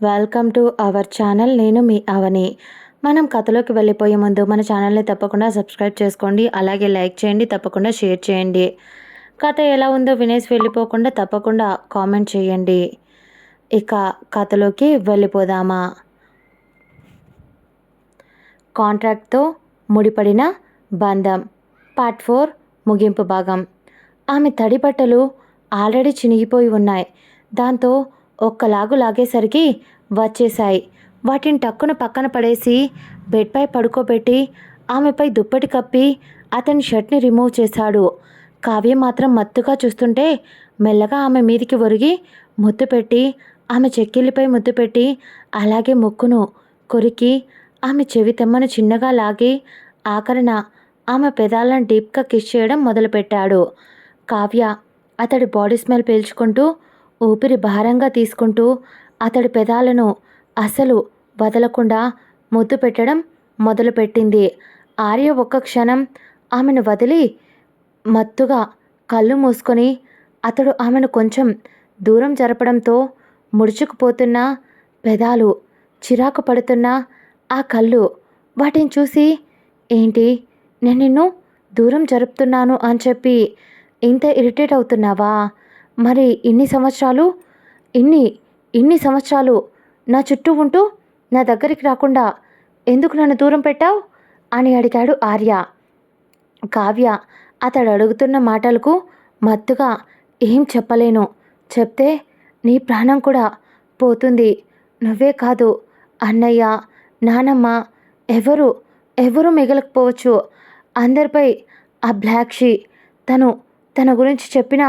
Welcome to our channel. నేను మీ అవని. మనం కథలోకి వెళ్ళిపోయే ముందు మన ఛానల్ని తప్పకుండా సబ్స్క్రైబ్ చేసుకోండి, అలాగే లైక్ చేయండి, తప్పకుండా షేర్ చేయండి. కథ ఎలా ఉందో వినేసి వెళ్ళిపోకుండా తప్పకుండా కామెంట్ చేయండి. ఇక కథలోకి వెళ్ళిపోదామా. కాంట్రాక్ట్తో ముడిపడిన బంధం పార్ట్ 4 ముగింపు భాగం. ఆమె తడి బట్టలు ఆల్రెడీ చినిగిపోయి ఉన్నాయి. దాంతో ఒక్కలాగు లాగేసరికి వచ్చేశాయి. వాటిని టక్కున పక్కన పడేసి బెడ్పై పడుకోబెట్టి ఆమెపై దుప్పటి కప్పి అతని షర్ట్ని రిమూవ్ చేశాడు. కావ్య మాత్రం మత్తుగా చూస్తుంటే మెల్లగా ఆమె మీదికి ఒరిగి ముద్దు పెట్టి ఆమె చెక్కిళ్ళపై ముద్దు పెట్టి అలాగే ముక్కును కొరికి ఆమె చెవి తెమ్మను చిన్నగా లాగి ఆఖరణ ఆమె పెదాలను డీప్గా కిస్ చేయడం మొదలుపెట్టాడు. కావ్య అతడి బాడీ స్మెల్ పీల్చుకుంటూ ఊపిరి భారంగా తీసుకుంటూ అతడి పెదాలను అసలు వదలకుండా ముద్దు పెట్టడం మొదలుపెట్టింది. ఆర్య ఒక్క క్షణం ఆమెను వదిలి మత్తుగా కళ్ళు మూసుకొని అతడు ఆమెను కొంచెం దూరం జరపడంతో ముడుచుకుపోతున్న పెదాలు, చిరాకు పడుతున్న ఆ కళ్ళు, వాటిని చూసి ఏంటి నేను నిన్ను దూరం జరుపుతున్నాను అని చెప్పి ఇంత ఇరిటేట్ అవుతున్నావా? మరి ఇన్ని సంవత్సరాలు నా చుట్టూ ఉంటూ నా దగ్గరికి రాకుండా ఎందుకు నన్ను దూరం పెట్టావు అని అడిగాడు ఆర్య. కావ్య అతడు అడుగుతున్న మాటలకు మత్తుగా ఏం చెప్పలేను, చెప్తే నీ ప్రాణం కూడా పోతుంది. నువ్వే కాదు అన్నయ్య, నానమ్మ ఎవరు మిగలకపోవచ్చు. అందరిపై ఆ బ్లాక్షి తన గురించి చెప్పినా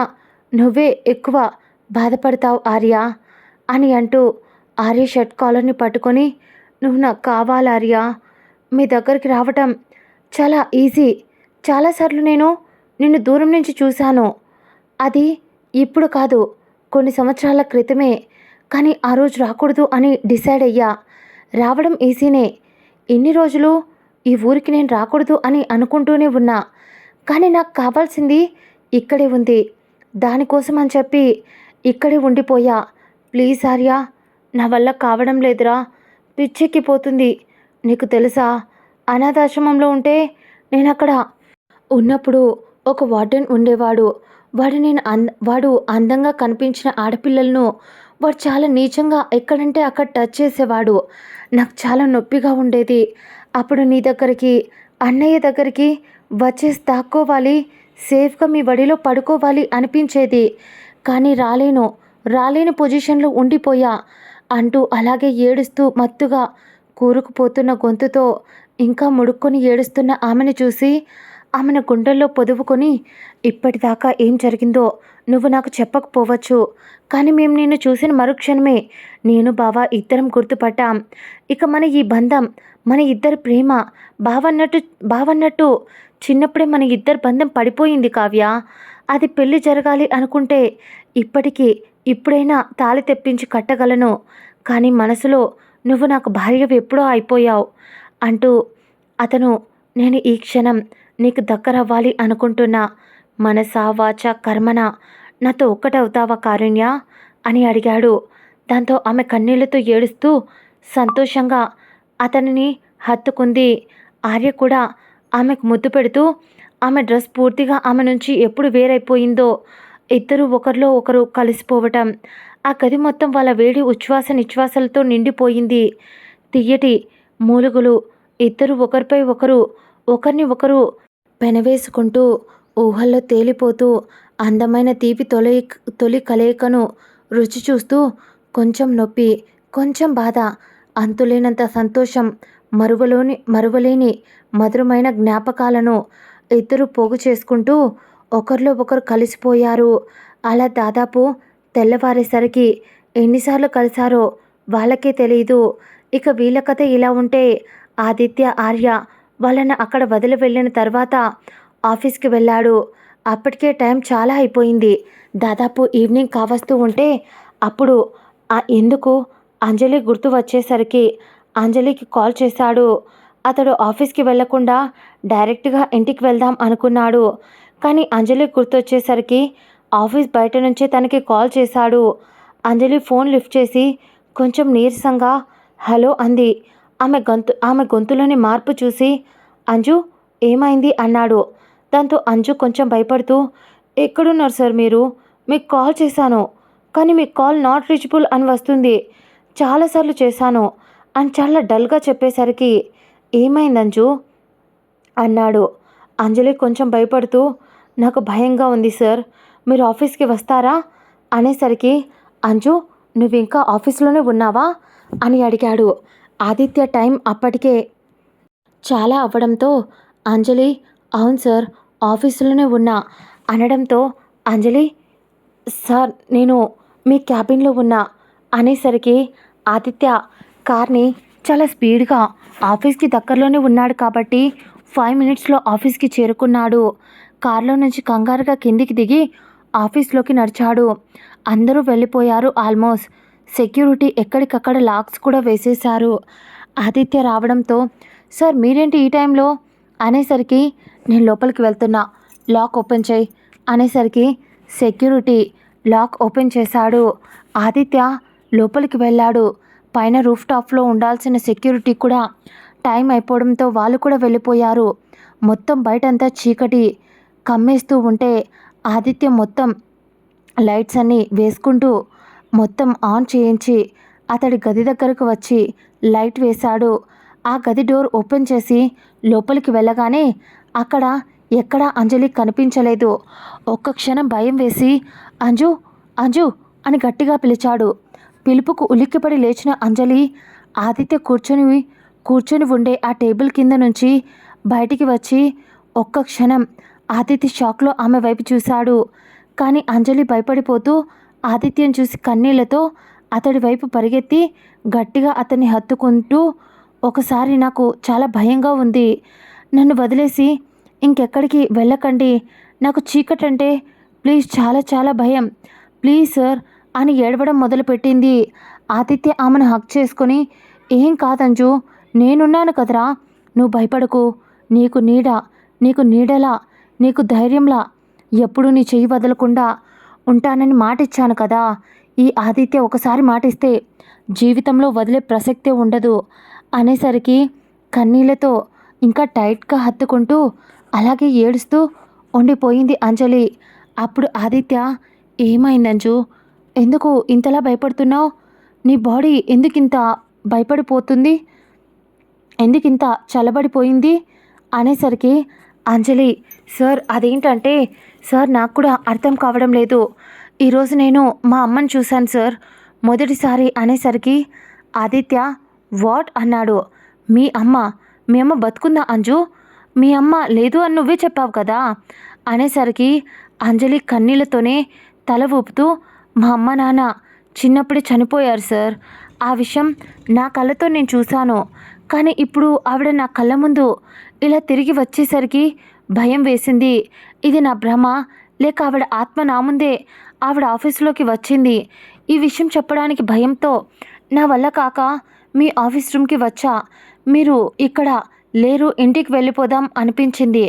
నువ్వే ఎక్కువ బాధపడతావు ఆర్య అని అంటూ ఆర్య షర్ట్ కాలర్ని పట్టుకొని, నువ్వు నాకు కావాలి ఆర్య, మీ దగ్గరికి రావటం చాలా ఈజీ. చాలాసార్లు నేను నిన్ను దూరం నుంచి చూశాను. అది ఇప్పుడు కాదు, కొన్ని సంవత్సరాల క్రితమే. కానీ ఆ రోజు రాకూడదు అని డిసైడ్ అయ్యా. రావడం ఈజీనే. ఇన్ని రోజులు ఈ ఊరికి నేను రాకూడదు అని అనుకుంటూనే ఉన్నా. కానీ నాకు కావాల్సింది ఇక్కడే ఉంది. దానికోసం అని చెప్పి ఇక్కడే ఉండిపోయా. ప్లీజ్ ఆర్య, నా వల్ల కావడం లేదురా, పిచ్చెక్కిపోతుంది. నీకు తెలుసా, అనాథాశ్రమంలో ఉంటే నేను అక్కడ ఉన్నప్పుడు ఒక వార్డెన్ ఉండేవాడు. వాడు అందంగా కనిపించిన ఆడపిల్లలను వాడు చాలా నీచంగా ఎక్కడంటే అక్కడ టచ్ చేసేవాడు. నాకు చాలా నొప్పిగా ఉండేది. అప్పుడు నీ దగ్గరికి, అన్నయ్య దగ్గరికి వచ్చేసి దాక్కోవాలి, సేఫ్గా మీ వడిలో పడుకోవాలి అనిపించేది. కానీ రాలేని పొజిషన్లో ఉండిపోయా అంటూ అలాగే ఏడుస్తూ మత్తుగా కూరుకుపోతున్న గొంతుతో ఇంకా ముడుక్కొని ఏడుస్తున్న ఆమెను చూసి ఆమెను గుండెల్లో పొదువుకొని, ఇప్పటిదాకా ఏం జరిగిందో నువ్వు నాకు చెప్పకపోవచ్చు, కానీ మేము నిన్ను చూసిన మరుక్షణమే నేను బావ ఇద్దరం గుర్తుపట్టాం. ఇక మన ఈ బంధం, మన ఇద్దరి ప్రేమ బావన్నట్టు చిన్నప్పుడే మన ఇద్దరి బంధం పడిపోయింది కావ్య. అది పెళ్లి జరగాలి అనుకుంటే ఇప్పుడైనా తాళి తెప్పించి కట్టగలను. కానీ మనసులో నువ్వు నాకు భార్యవి ఎప్పుడో అయిపోయావు అంటూ అతను, నేను ఈ క్షణం నీకు దగ్గరవ్వాలి అనుకుంటున్నా. మనసా వాచ కర్మన నాతో ఒక్కటవుతావా కారుణ్య అని అడిగాడు. దాంతో ఆమె కన్నీళ్లతో ఏడుస్తూ సంతోషంగా అతనిని హత్తుకుంది. ఆర్య కూడా ఆమెకు ముద్దు పెడుతూ ఆమె డ్రెస్ పూర్తిగా ఆమె నుంచి ఎప్పుడు వేరైపోయిందో, ఇద్దరు ఒకరిలో ఒకరు కలిసిపోవటం, ఆ గది మొత్తం వాళ్ళ వేడి ఉచ్ఛ్వాస నిశ్వాసాలతో నిండిపోయింది. తియ్యటి మూలుగులు, ఇద్దరు ఒకరిపై ఒకరిని ఒకరు పెనవేసుకుంటూ ఊహల్లో తేలిపోతూ అందమైన తీపి తొలి కలయికను రుచి చూస్తూ కొంచెం నొప్పి, కొంచెం బాధ, అంతులేనంత సంతోషం, మరువలేని మధురమైన జ్ఞాపకాలను ఇద్దరు పోగు చేసుకుంటూ ఒకరిలో ఒకరు కలిసిపోయారు. అలా దాదాపు తెల్లవారేసరికి ఎన్నిసార్లు కలిశారో వాళ్ళకే తెలియదు. ఇక వీళ్ళ కథ ఇలా ఉంటే ఆదిత్య ఆర్య వాళ్ళని అక్కడ వదిలి వెళ్ళిన తర్వాత ఆఫీస్కి వెళ్ళాడు. అప్పటికే టైం చాలా అయిపోయింది. దాదాపు ఈవినింగ్ కావస్తూ ఉంటే అప్పుడు ఎందుకు అంజలి గుర్తు వచ్చేసరికి అంజలికి కాల్ చేశాడు. అతడు ఆఫీస్కి వెళ్లకుండా డైరెక్ట్గా ఇంటికి వెళ్దాం అనుకున్నాడు. కానీ అంజలి గుర్తొచ్చేసరికి ఆఫీస్ బయట నుంచే తనకి కాల్ చేశాడు. అంజలి ఫోన్ లిఫ్ట్ చేసి కొంచెం నీరసంగా హలో అంది. ఆమె గొంతులోని మార్పు చూసి అంజు ఏమైంది అన్నాడు. దాంతో అంజు కొంచెం భయపడుతూ ఎక్కడున్నారు సార్ మీరు? మీకు కాల్ చేశాను కానీ మీ కాల్ నాట్ రీచబుల్ అని వస్తుంది. చాలాసార్లు చేశాను అని చాలా డల్గా చెప్పేసరికి ఏమైంది అంజు అన్నాడు. అంజలి కొంచెం భయపడుతూ నాకు భయంగా ఉంది సార్, మీరు ఆఫీస్కి వస్తారా అనేసరికి అంజు నువ్వు ఇంకా ఆఫీస్లోనే ఉన్నావా అని అడిగాడు. ఆదిత్య టైం అప్పటికే చాలా అవ్వడంతో అంజలి అవును సార్ ఆఫీసులోనే ఉన్నా అనడంతో అంజలి సార్ నేను మీ క్యాబిన్లో ఉన్నా అనేసరికి ఆదిత్య కార్ని చాలా స్పీడ్గా ఆఫీస్కి దగ్గరలోనే ఉన్నాడు కాబట్టి 5 మినిట్స్లో ఆఫీస్కి చేరుకున్నాడు. కార్లో నుంచి కంగారుగా కిందికి దిగి ఆఫీస్లోకి నడిచాడు. అందరూ వెళ్ళిపోయారు ఆల్మోస్ట్. సెక్యూరిటీ ఎక్కడికక్కడ లాక్స్ కూడా వేసేశారు. ఆదిత్య రావడంతో సార్ మీరేంటి ఈ టైంలో అనేసరికి నేను లోపలికి వెళ్తున్నా లాక్ ఓపెన్ చేయి అనేసరికి సెక్యూరిటీ లాక్ ఓపెన్ చేశాడు. ఆదిత్య లోపలికి వెళ్ళాడు. పైన రూఫ్ టాప్లో ఉండాల్సిన సెక్యూరిటీ కూడా టైం అయిపోవడంతో వాళ్ళు కూడా వెళ్ళిపోయారు. మొత్తం బయటంతా చీకటి కమ్మేస్తూ ఉంటే ఆదిత్య మొత్తం లైట్స్ అన్నీ వేసుకుంటూ మొత్తం ఆన్ చేయించి అతడి గది దగ్గరకు వచ్చి లైట్ వేశాడు. ఆ గది డోర్ ఓపెన్ చేసి లోపలికి వెళ్ళగానే అక్కడ ఎక్కడా అంజలి కనిపించలేదు. ఒక్క క్షణం భయం వేసి అంజు అంజు అని గట్టిగా పిలిచాడు. పిలుపుకు ఉలిక్కిపడి లేచిన అంజలి ఆదిత్య కూర్చొని ఉండే ఆ టేబుల్ కింద నుంచి బయటికి వచ్చి ఒక్క క్షణం ఆదిత్య షాక్లో ఆమె వైపు చూశాడు. కానీ అంజలి భయపడిపోతూ ఆదిత్యను చూసి కన్నీళ్లతో అతడి వైపు పరిగెత్తి గట్టిగా అతన్ని హత్తుకుంటూ ఒకసారి నాకు చాలా భయంగా ఉంది, నన్ను వదిలేసి ఇంకెక్కడికి వెళ్ళకండి, నాకు చీకటంటే ప్లీజ్ చాలా చాలా భయం, ప్లీజ్ సార్ అని ఏడవడం మొదలుపెట్టింది. ఆదిత్య ఆమెను హక్ చేసుకొని ఏం కాదంజు నేనున్నాను కదరా, నువ్వు భయపడకు, నీకు నీడలా నీకు ధైర్యంలా ఎప్పుడూ నీ చెయ్యి వదలకుండా ఉంటానని మాటిచ్చాను కదా. ఈ ఆదిత్య ఒకసారి మాటిస్తే జీవితంలో వదిలే ప్రసక్తే ఉండదు అనేసరికి కన్నీళ్లతో ఇంకా టైట్గా హత్తుకుంటూ అలాగే ఏడుస్తూ ఉండిపోయింది అంజలి. అప్పుడు ఆదిత్య ఏమైందంజు, ఎందుకు ఇంతలా భయపడుతున్నావు, నీ బాడీ ఎందుకింత భయపడిపోతుంది, ఎందుకింత చల్లబడిపోయింది అనేసరికి అంజలి సార్ అదేంటంటే సార్ నాకు కూడా అర్థం కావడం లేదు, ఈరోజు నేను మా అమ్మని చూశాను సార్ మొదటిసారి అనేసరికి ఆదిత్య వాట్ అన్నాడు. మీ అమ్మ బతుకుందా అంజు, మీ అమ్మ లేదు అని నువ్వే చెప్పావు కదా అనేసరికి అంజలి కన్నీళ్లతోనే తల ఊపుతూ మా అమ్మ నాన్న చిన్నప్పుడే చనిపోయారు సార్, ఆ విషయం నా కళ్ళతో నేను చూశాను, కానీ ఇప్పుడు ఆవిడ నా కళ్ళ ముందు ఇలా తిరిగి వచ్చేసరికి భయం వేసింది, ఇది నా భ్రమ లేక ఆవిడ ఆత్మ నా ముందే ఆవిడ ఆఫీసులోకి వచ్చింది, ఈ విషయం చెప్పడానికి భయంతో నా వల్ల కాక మీ ఆఫీస్ రూమ్కి వచ్చా, మీరు ఇక్కడ లేరు ఇంటికి వెళ్ళిపోదాం అనిపించింది,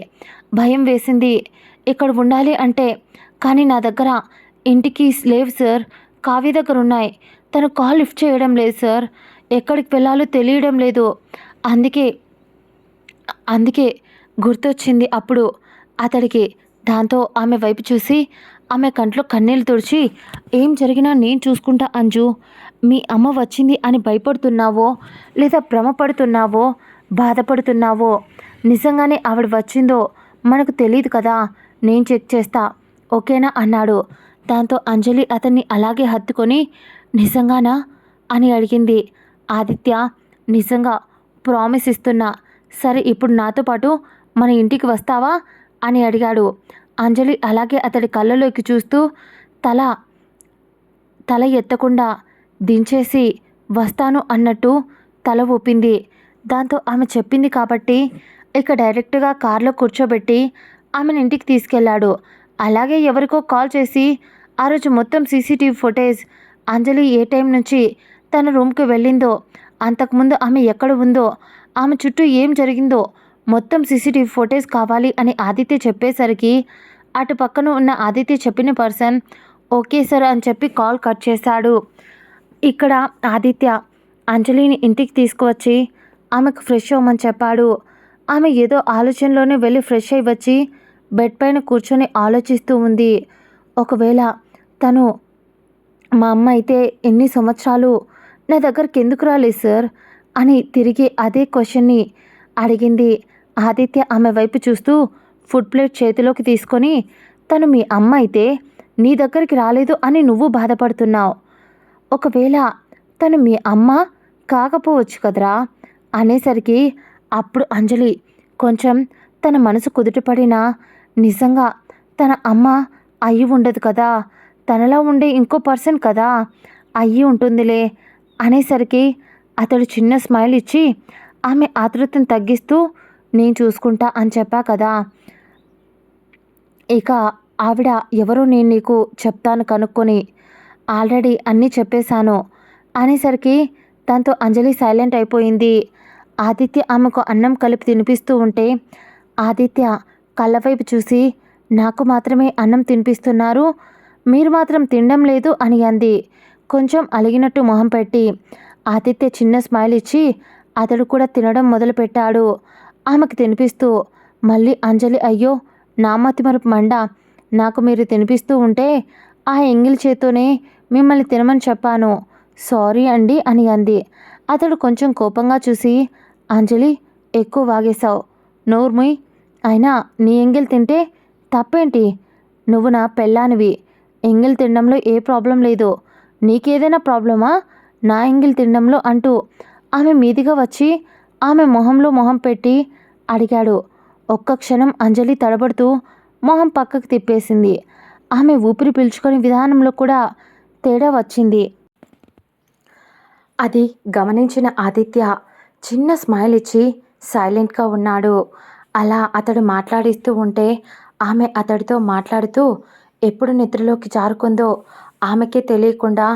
భయం వేసింది ఇక్కడ ఉండాలి అంటే, కానీ నా దగ్గర ఇంటికి లేవు సార్, కావ్య దగ్గర ఉన్నాయి, తను కాల్ లిఫ్ట్ చేయడం లేదు సార్, ఎక్కడికి వెళ్ళాలో తెలియడం లేదు, అందుకే గుర్తొచ్చింది అప్పుడు అతడికి. దాంతో ఆమె వైపు చూసి ఆమె కంట్లో కన్నీళ్ళు తుడిచి ఏం జరిగినా నేను చూసుకుంటా అంజు, మీ అమ్మ వచ్చింది అని భయపడుతున్నావో లేదా భ్రమపడుతున్నావో బాధపడుతున్నావో, నిజంగానే ఆవిడ వచ్చిందో మనకు తెలియదు కదా, నేను చెక్ చేస్తా ఓకేనా అన్నాడు. దాంతో అంజలి అతన్ని అలాగే హత్తుకొని నిజంగానా అని అడిగింది. ఆదిత్య నిజంగా ప్రామిస్ ఇస్తున్నా, సరే ఇప్పుడు నాతో పాటు మన ఇంటికి వస్తావా అని అడిగాడు. అంజలి అలాగే అతడి కళ్ళలోకి చూస్తూ తల ఎత్తకుండా దించేసి వస్తాను అన్నట్టు తల ఊపింది. దాంతో ఆమె చెప్పింది కాబట్టి ఇక డైరెక్ట్గా కార్లో కూర్చోబెట్టి ఆమెను ఇంటికి తీసుకెళ్లాడు. అలాగే ఎవరికో కాల్ చేసి ఆ రోజు మొత్తం సీసీటీవీ ఫుటేజ్, అంజలి ఏ టైం నుంచి తన రూమ్కి వెళ్ళిందో, అంతకుముందు ఆమె ఎక్కడ ఉందో, ఆమె చుట్టూ ఏం జరిగిందో మొత్తం సీసీటీవీ ఫుటేజ్ కావాలి అని ఆదిత్య చెప్పేసరికి అటు పక్కన ఉన్న ఆదిత్య చెప్పిన పర్సన్ ఓకే సార్ అని చెప్పి కాల్ కట్ చేశాడు. ఇక్కడ ఆదిత్య అంజలిని ఇంటికి తీసుకువచ్చి ఆమెకు ఫ్రెష్ అవ్వమని చెప్పాడు. ఆమె ఏదో ఆలోచనలోనే వెళ్ళి ఫ్రెష్ అయ్యి వచ్చి బెడ్ పైన కూర్చొని ఆలోచిస్తూ ఉంది. ఒకవేళ తను మా అమ్మ అయితే ఎన్ని సంవత్సరాలు నా దగ్గరికి ఎందుకు రాలేదు సార్ అని తిరిగి అదే క్వశ్చన్ని అడిగింది. ఆదిత్య ఆమె వైపు చూస్తూ ఫుడ్ ప్లేట్ చేతిలోకి తీసుకొని, తను మీ అమ్మ అయితే నీ దగ్గరికి రాలేదు అని నువ్వు బాధపడుతున్నావు. ఒకవేళ తను మీ అమ్మ కాకపోవచ్చు కదరా అనేసరికి అప్పుడు అంజలి కొంచెం తన మనసు కుదుటపడినా నిజంగా తన అమ్మ అయ్యి ఉండదు కదా, తనలా ఉండే ఇంకో పర్సన్ కదా, అయ్యి ఉంటుందిలే అనేసరికి అతడు చిన్న స్మైల్ ఇచ్చి ఆమె ఆతృతను తగ్గిస్తూ నేను చూసుకుంటా అని చెప్పా కదా, ఇక ఆవిడ ఎవరో నేను నీకు చెప్తాను కనుక్కొని, ఆల్రెడీ అన్నీ చెప్పేశాను అనేసరికి దాంతో అంజలి సైలెంట్ అయిపోయింది. ఆదిత్య ఆమెకు అన్నం కలిపి తినిపిస్తూ ఉంటే ఆదిత్య కళ్ళ వైపు చూసి నాకు మాత్రమే అన్నం తినిపిస్తున్నారు, మీరు మాత్రం తినడం లేదు అని అంది. కొంచెం అలిగినట్టు మొహం పెట్టి ఆదిత్య చిన్న స్మైల్ ఇచ్చి అతడు కూడా తినడం మొదలుపెట్టాడు. ఆమెకు తినిపిస్తూ మళ్ళీ అంజలి అయ్యో నా మతిమరుపు మండ, నాకు మీరు తినిపిస్తూ ఉంటే ఆ ఎంగిల్ చేత్తోనే మిమ్మల్ని తినమని చెప్పాను, సారీ అండి అని అంది. అతడు కొంచెం కోపంగా చూసి అంజలి ఎక్కువ వాగేశావు, నోర్ముయ్, అయినా నీ ఎంగిల్ తింటే తప్పేంటి, నువ్వు నా పెళ్ళానివి, ఎంగిల్ తినడంలో ఏ ప్రాబ్లం లేదు, నీకేదైనా ప్రాబ్లమా నా ఎంగిల్ తినడంలో అంటూ ఆమె మీదిగా వచ్చి ఆమె మొహంలో మొహం పెట్టి అడిగాడు. ఒక్క క్షణం అంజలి తడబడుతూ మొహం పక్కకు తిప్పేసింది. ఆమె ఊపిరి పీల్చుకొని విధానంలో కూడా తేడా వచ్చింది. అది గమనించిన ఆదిత్య చిన్న స్మైల్ ఇచ్చి సైలెంట్గా ఉన్నాడు. అలా అతడు మాట్లాడిస్తూ ఉంటే ఆమె అతడితో మాట్లాడుతూ ఎప్పుడు నిద్రలోకి జారుకుందో ఆమెకే తెలియకుండా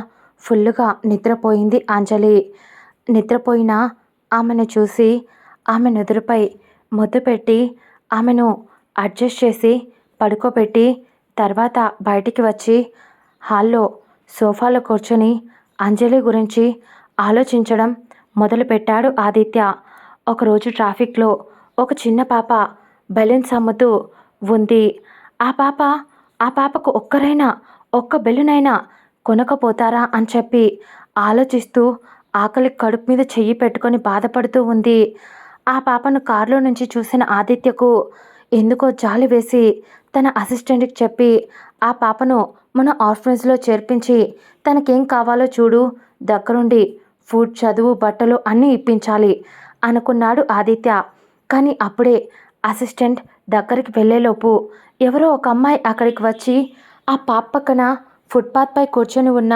ఫుల్లుగా నిద్రపోయింది అంజలి. నిద్రపోయిన ఆమెను చూసి ఆమె నుదురుపై ముద్దు పెట్టి ఆమెను అడ్జస్ట్ చేసి పడుకోబెట్టి తర్వాత బయటికి వచ్చి హాల్లో సోఫాలో కూర్చొని అంజలి గురించి ఆలోచించడం మొదలుపెట్టాడు ఆదిత్య. ఒకరోజు ట్రాఫిక్లో ఒక చిన్న పాప బెలూన్స్ అమ్ముతూ ఉంది. ఆ పాపకు ఒక్క బెలూనైనా కొనకపోతారా అని చెప్పి ఆలోచిస్తూ ఆకలి కడుపు మీద చెయ్యి పెట్టుకొని బాధపడుతూ ఉంది. ఆ పాపను కారులో నుంచి చూసిన ఆదిత్యకు ఎందుకో జాలి వేసి తన అసిస్టెంట్కి చెప్పి ఆ పాపను మన ఆర్ఫనేజ్లో చేర్పించి తనకేం కావాలో చూడు, దగ్గరుండి ఫుడ్, చదువు, బట్టలు అన్నీ ఇప్పించాలి అనుకున్నాడు ఆదిత్య. కానీ అప్పుడే అసిస్టెంట్ దగ్గరికి వెళ్ళేలోపు ఎవరో ఒక అమ్మాయి అక్కడికి వచ్చి ఆ పాప పక్కన ఫుట్పాత్పై కూర్చొని ఉన్న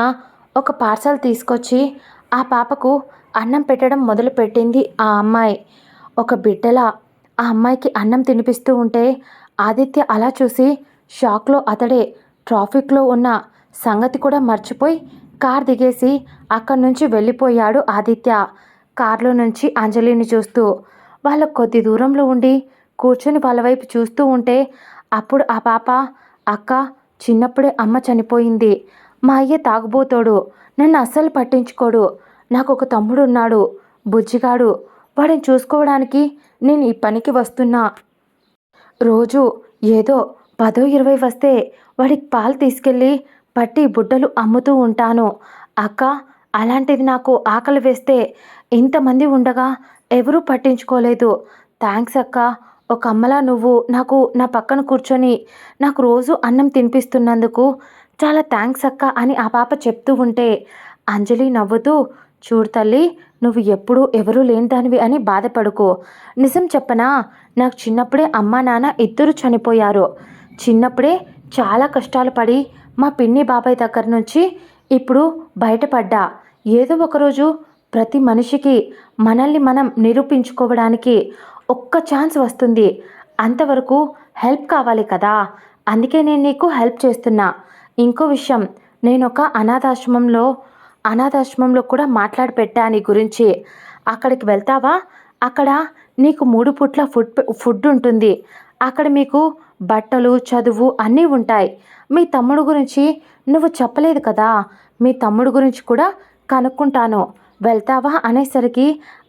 ఒక పార్సల్ తీసుకొచ్చి ఆ పాపకు అన్నం పెట్టడం మొదలుపెట్టింది. ఆ అమ్మాయి ఒక బిడ్డలా ఆ అమ్మాయికి అన్నం తినిపిస్తూ ఉంటే ఆదిత్య అలా చూసి షాక్లో అతడే ట్రాఫిక్లో ఉన్న సంగతి కూడా మర్చిపోయి కార్ దిగేసి అక్కడి నుంచి వెళ్ళిపోయాడు ఆదిత్య. కార్లో నుంచి అంజలిని చూస్తూ వాళ్ళ కొద్ది దూరంలో ఉండి కూర్చొని వాళ్ళ వైపు చూస్తూ ఉంటే అప్పుడు ఆ పాప, అక్క, చిన్నప్పుడే అమ్మ చనిపోయింది, మా అయ్య తాగుబోతోడు, నన్ను అస్సలు పట్టించుకోడు, నాకు ఒక తమ్ముడు ఉన్నాడు బుజ్జిగాడు, వాడిని చూసుకోవడానికి నేను ఈ పనికి వస్తున్నా, రోజు ఏదో 10-20 వస్తే వాడికి పాలు తీసుకెళ్ళి పట్టి బుడ్డలు అమ్ముతూ ఉంటాను అక్క, అలాంటిది నాకు ఆకలి వేస్తే ఇంతమంది ఉండగా ఎవరూ పట్టించుకోలేదు, థ్యాంక్స్ అక్క, ఒక అమ్మలా నువ్వు నాకు నా పక్కన కూర్చొని నాకు రోజు అన్నం తినిపిస్తున్నందుకు చాలా థ్యాంక్స్ అక్క అని ఆ పాప చెప్తూ ఉంటే అంజలి నవ్వుతూ, చూడు తల్లి, నువ్వు ఎప్పుడూ ఎవరూ లేని దానివి అని బాధపడుకో, నిజం చెప్పనా, నాకు చిన్నప్పుడే అమ్మా నాన్న ఇద్దరు చనిపోయారు, చిన్నప్పుడే చాలా కష్టాలు పడి మా పిన్ని బాబాయ్ దగ్గర నుంచి ఇప్పుడు బయటపడ్డా, ఏదో ఒకరోజు ప్రతి మనిషికి మనల్ని మనం నిరూపించుకోవడానికి ఒక్క ఛాన్స్ వస్తుంది, అంతవరకు హెల్ప్ కావాలి కదా, అందుకే నేను నీకు హెల్ప్ చేస్తున్నా, ఇంకో విషయం, నేను ఒక అనాథాశ్రమంలో కూడా మాట్లాడి పెట్టా నీ గురించి, అక్కడికి వెళ్తావా, అక్కడ నీకు 3 పూట్ల ఫుడ్ ఉంటుంది, అక్కడ మీకు బట్టలు, చదువు అన్నీ ఉంటాయి, మీ తమ్ముడు గురించి నువ్వు చెప్పలేదు కదా, మీ తమ్ముడు గురించి కూడా కనుక్కుంటాను, వెళ్తావా అనేసరికి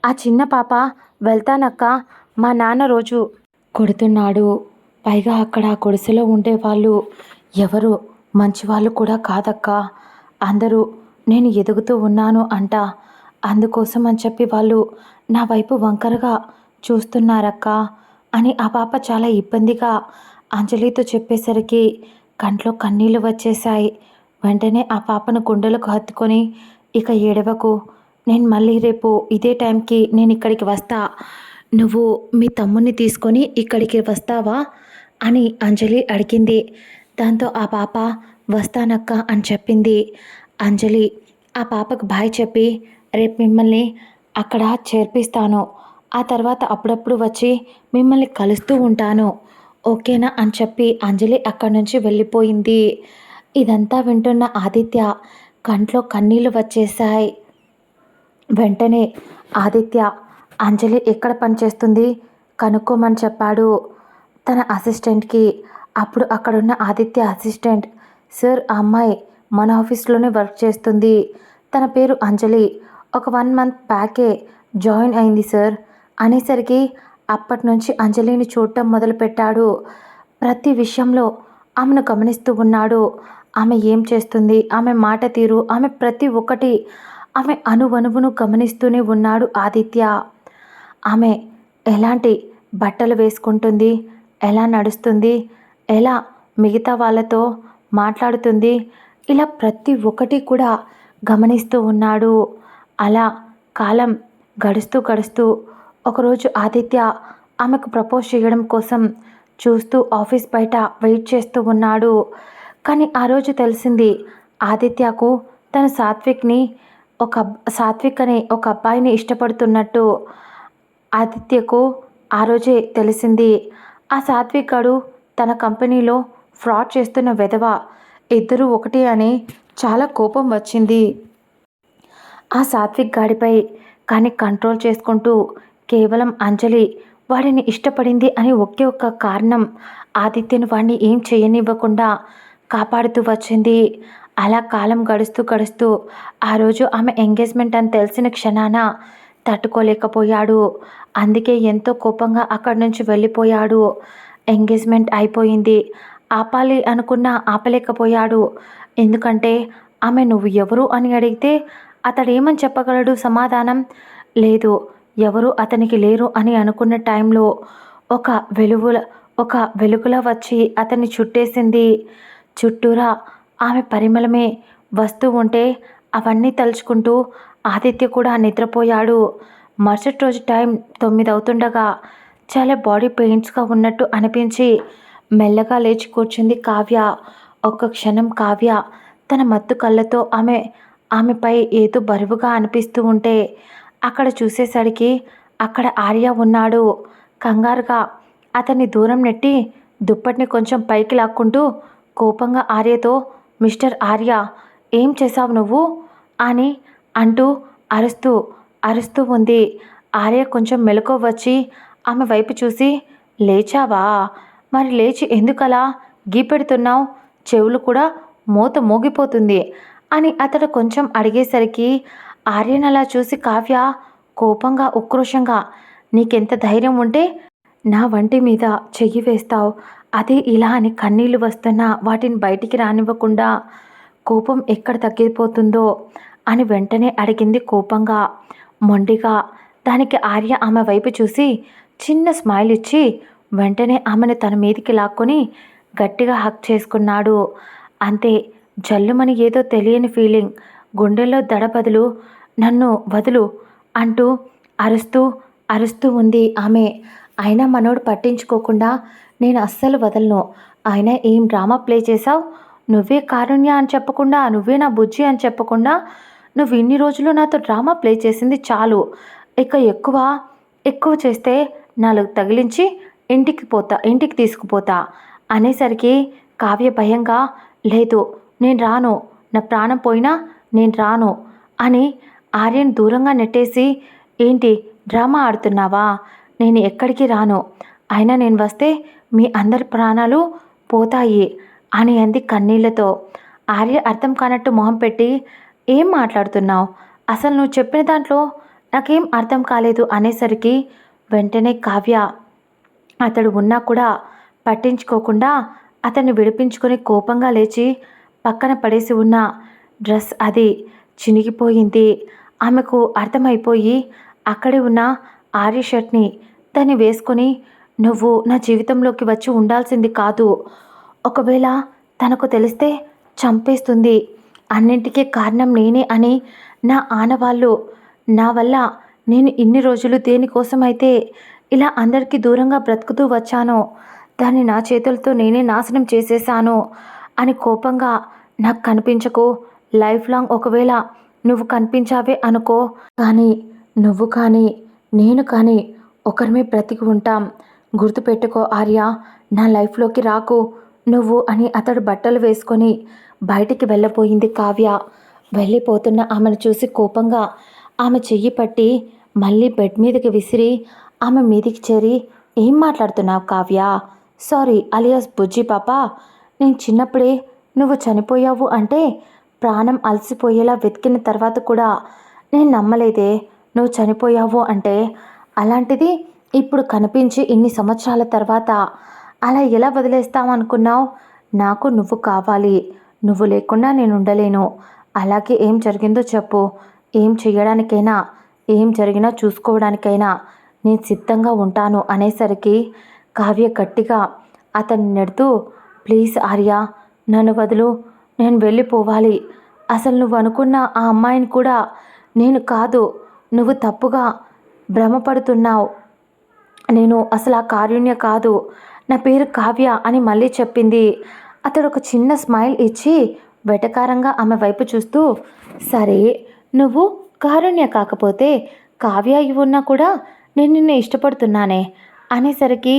ఆ చిన్న పాప వెళ్తానక్క, మా నాన్న రోజు కొడుతున్నాడు. పైగా అక్కడ గుడిసెలో ఉండేవాళ్ళు ఎవరు మంచివాళ్ళు కూడా కాదక్క. అందరూ నేను ఎదుగుతూ ఉన్నాను అంట. అందుకోసం అని చెప్పి వాళ్ళు నా వైపు వంకరగా చూస్తున్నారక్క అని ఆ పాప చాలా ఇబ్బందిగా అంజలితో చెప్పేసరికి కంట్లో కన్నీళ్ళు వచ్చేశాయి. వెంటనే ఆ పాపను గుండెలకు హత్తుకొని, ఇక ఏడవకు, నేను మళ్ళీ రేపు ఇదే టైంకి నేను ఇక్కడికి వస్తా, నువ్వు మీ తమ్ముడిని తీసుకొని ఇక్కడికి వస్తావా అని అంజలి అడిగింది. దాంతో ఆ పాప వస్తానక్క అని చెప్పింది. అంజలి ఆ పాపకు బాయ్ చెప్పి రేపు మిమ్మల్ని అక్కడ చేర్పిస్తాను, ఆ తర్వాత అప్పుడప్పుడు వచ్చి మిమ్మల్ని కలుస్తూ ఉంటాను, ఓకేనా అని చెప్పి అంజలి అక్కడి నుంచి వెళ్ళిపోయింది. ఇదంతా వింటున్న ఆదిత్య కంట్లో కన్నీళ్ళు వచ్చేశాయి. వెంటనే ఆదిత్య అంజలి ఎక్కడ పనిచేస్తుంది కనుక్కోమని చెప్పాడు తన అసిస్టెంట్కి. అప్పుడు అక్కడున్న ఆదిత్య అసిస్టెంట్, సార్ ఆ అమ్మాయి మన ఆఫీస్లోనే వర్క్ చేస్తుంది, తన పేరు అంజలి, ఒక 1 మంత్ బ్యాకే జాయిన్ అయింది సార్ అనేసరికి అప్పటి నుంచి అంజలిని చూడటం మొదలుపెట్టాడు. ప్రతి విషయంలో ఆమెను గమనిస్తూ ఉన్నాడు. ఆమె ఏం చేస్తుంది, ఆమె మాట తీరు, ఆమె ప్రతి ఒక్కటి, ఆమె అణువణువును గమనిస్తూనే ఉన్నాడు ఆదిత్య. ఆమె ఎలాంటి బట్టలు వేసుకుంటుంది, ఎలా నడుస్తుంది, ఎలా మిగతా వాళ్ళతో మాట్లాడుతుంది, ఇలా ప్రతి ఒక్కటి కూడా గమనిస్తూ ఉన్నాడు. అలా కాలం గడుస్తూ గడుస్తూ ఒకరోజు ఆదిత్య ఆమెకు ప్రపోజ్ చేయడం కోసం చూస్తూ ఆఫీస్ బయట వెయిట్ చేస్తూ ఉన్నాడు. కానీ ఆ రోజు తెలిసింది ఆదిత్యకు తన సాత్విక్ అనే ఒక అబ్బాయిని ఇష్టపడుతున్నట్టు. ఆదిత్యకు ఆ రోజే తెలిసింది ఆ సాత్విక్ గాడు తన కంపెనీలో ఫ్రాడ్ చేస్తున్న వెధవ, ఇద్దరూ ఒకటే అని చాలా కోపం వచ్చింది ఆ సాత్విక్ గాడిపై. కానీ కంట్రోల్ చేసుకుంటూ కేవలం అంజలి వాడిని ఇష్టపడింది అని ఒకే ఒక్క కారణం ఆదిత్యను వాడిని ఏం చేయనివ్వకుండా కాపాడుతూ వచ్చింది. అలా కాలం గడుస్తూ గడుస్తూ ఆ రోజు ఆమె ఎంగేజ్మెంట్ అని తెలిసిన క్షణాన తట్టుకోలేకపోయాడు. అందుకే ఎంతో కోపంగా అక్కడి నుంచి వెళ్ళిపోయాడు. ఎంగేజ్మెంట్ అయిపోయింది. ఆపాలి అనుకున్నా ఆపలేకపోయాడు. ఎందుకంటే ఆమె నువ్వు ఎవరు అని అడిగితే అతడేమని చెప్పగలడు సమాధానం? లేదు, ఎవరు అతనికి లేరు అని అనుకున్న టైంలో ఒక వెలుగులా వచ్చి అతన్ని చుట్టేసింది. చుట్టూరా ఆమె పరిమళమే వస్తూ ఉంటే అవన్నీ తలుచుకుంటూ ఆదిత్య కూడా నిద్రపోయాడు. మరుసటి రోజు టైం 9 అవుతుండగా చాలా బాడీ పెయిన్స్గా ఉన్నట్టు అనిపించి మెల్లగా లేచి కూర్చుంది కావ్య. ఒక్క క్షణం కావ్య తన మత్తు కళ్ళతో ఆమెపై ఏదో బరువుగా అనిపిస్తూ ఉంటే అక్కడ చూసేసరికి అక్కడ ఆర్య ఉన్నాడు. కంగారుగా అతన్ని దూరం నెట్టి దుప్పటిని కొంచెం పైకి లాక్కుంటూ కోపంగా ఆర్యతో, మిస్టర్ ఆర్య, ఏం చేశావు నువ్వు అని అంటూ అరుస్తూ ఉంది. ఆర్య కొంచెం మెలకువ వచ్చి ఆమె వైపు చూసి, లేచావా, మరి లేచి ఎందుకలా గీపెడుతున్నావు, చెవులు కూడా మోగిపోతుంది అని అతడు కొంచెం అడిగేసరికి ఆర్యన్ అలా చూసి కావ్య కోపంగా ఉక్రోషంగా, నీకెంత ధైర్యం ఉంటే నా వంటి మీద చెయ్యి వేస్తావు, అదే ఇలా అని కన్నీళ్లు వస్తున్నా వాటిని బయటికి రానివ్వకుండా కోపం ఎక్కడ తగ్గిపోతుందో అని వెంటనే అడిగింది కోపంగా, మొండిగా. దానికి ఆర్య ఆమె వైపు చూసి చిన్న స్మైల్ ఇచ్చి వెంటనే ఆమెను తన మీదికి లాక్కొని గట్టిగా హక్ చేసుకున్నాడు. అంతే, జల్లుమని ఏదో తెలియని ఫీలింగ్ గుండెల్లో దడబదులు. నన్ను వదులు అంటూ అరుస్తూ ఉంది ఆమె. అయినా మనోడు పట్టించుకోకుండా, నేను అస్సలు వదలను, అయినా ఏం డ్రామా ప్లే చేశావు, నువ్వే కారుణ్య అని చెప్పకుండా, నువ్వే నా బుజ్జి అని చెప్పకుండా, నువ్వు ఇన్ని రోజులు నాతో డ్రామా ప్లే చేసింది చాలు, ఇక ఎక్కువ చేస్తే నాలుగు తగిలించి ఇంటికి తీసుకుపోతా అనేసరికి కావ్య భయంగా, లేదు నేను రాను, నా ప్రాణం పోయినా నేను రాను అని ఆర్యన్ దూరంగా నెట్టేసి, ఏంటి డ్రామా ఆడుతున్నావా, నేను ఎక్కడికి రాను, అయినా నేను వస్తే మీ అందరి ప్రాణాలు పోతాయి అని అంది కన్నీళ్లతో. ఆర్య అర్థం కానట్టు మొహం పెట్టి, ఏం మాట్లాడుతున్నావు, అసలు నువ్వు చెప్పిన దాంట్లో నాకేం అర్థం కాలేదు అనేసరికి వెంటనే కావ్య అతడు ఉన్నా కూడా పట్టించుకోకుండా అతన్ని విడిపించుకొని కోపంగా లేచి పక్కన పడేసి ఉన్న డ్రెస్ అది చినిగిపోయింది. ఆమెకు అర్థమైపోయి అక్కడే ఉన్న ఆర్య షర్ట్ని దాన్ని వేసుకొని, నువ్వు నా జీవితంలోకి వచ్చి ఉండాల్సింది కాదు, ఒకవేళ తనకు తెలిస్తే చంపేస్తుంది, అన్నింటికీ కారణం నేనే అని నా ఆనవాళ్ళు, నా వల్ల నేను ఇన్ని రోజులు దేనికోసమైతే ఇలా అందరికీ దూరంగా బ్రతుకుతూ వచ్చానో దాన్ని నా చేతులతో నేనే నాశనం చేసేసాను అని కోపంగా, నాకు కనిపించకు, లైఫ్ లాంగ్ ఒకవేళ నువ్వు కనిపించావే అనుకో, కానీ నువ్వు కానీ నేను కానీ ఒకరిమే బ్రతికి ఉంటాం, గుర్తుపెట్టుకో ఆర్య, నా లైఫ్లోకి రాకు నువ్వు అని అతడు బట్టలు వేసుకొని బయటికి వెళ్ళబోయింది కావ్య. వెళ్ళిపోతున్న ఆమెను చూసి కోపంగా ఆమె చెయ్యి పట్టి మళ్ళీ బెడ్ మీదకి విసిరి ఆమె మీదికి చేరి, ఏం మాట్లాడుతున్నావు కావ్య, సారీ అలియాస్ బుజ్జి పాప, నేను చిన్నప్పుడే నువ్వు చనిపోయావు అంటే ప్రాణం అలసిపోయేలా వెతికిన తర్వాత కూడా నేను నమ్మలేదే నువ్వు చనిపోయావు అంటే, అలాంటిది ఇప్పుడు కనిపించి ఇన్ని సంవత్సరాల తర్వాత అలా ఎలా వదిలేస్తామనుకున్నావు, నాకు నువ్వు కావాలి, నువ్వు లేకుండా నేను ఉండలేను, అలాగే ఏం జరిగిందో చెప్పు, ఏం చేయడానికైనా ఏం జరిగినా చూసుకోవడానికైనా నేను సిద్ధంగా ఉంటాను అనేసరికి కావ్య గట్టిగా అతన్ని నెడుతూ, ప్లీజ్ ఆర్య, నన్ను వదులు, నేను వెళ్ళిపోవాలి, అసలు నువ్వు అనుకున్న ఆ అమ్మాయిని కూడా నేను కాదు, నువ్వు తప్పుగా భ్రమపడుతున్నావు, నేను అసలు ఆ కారుణ్య కాదు, నా పేరు కావ్య అని మళ్ళీ చెప్పింది. అతడు ఒక చిన్న స్మైల్ ఇచ్చి వెటకారంగా ఆమె వైపు చూస్తూ, సరే నువ్వు కారుణ్య కాకపోతే కావ్య అయి ఉన్నా కూడా నేను నిన్ను ఇష్టపడుతున్నానే అనేసరికి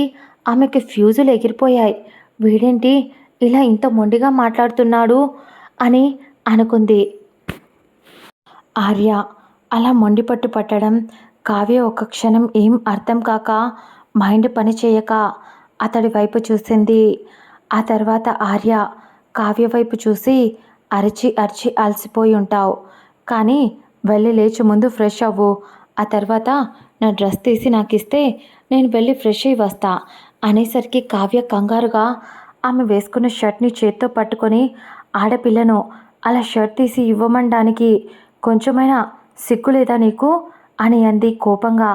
ఆమెకి ఫ్యూజులు ఎగిరిపోయాయి. వీడేంటి ఇలా ఇంత మొండిగా మాట్లాడుతున్నాడు అని అనుకుంది. ఆర్య అలా మొండిపట్టు పట్టడం కావ్య ఒక క్షణం ఏం అర్థం కాక మైండ్ పని చేయక అతడి వైపు చూసింది. ఆ తర్వాత ఆర్య కావ్య వైపు చూసి, అరిచి అరిచి అలసిపోయి ఉంటావు, కానీ వెళ్ళి లేచి ముందు ఫ్రెష్ అవ్వు, ఆ తర్వాత నా డ్రెస్ తీసి నాకు ఇస్తే నేను వెళ్ళి ఫ్రెష్ అయ్యి వస్తా అనేసరికి కావ్య కంగారుగా ఆమె వేసుకున్న షర్ట్ని చేత్తో పట్టుకొని, ఆడపిల్లను అలా షర్ట్ తీసి ఇవ్వమనడానికి కొంచెమైనా సిగ్గు లేదా నీకు అని అంది కోపంగా.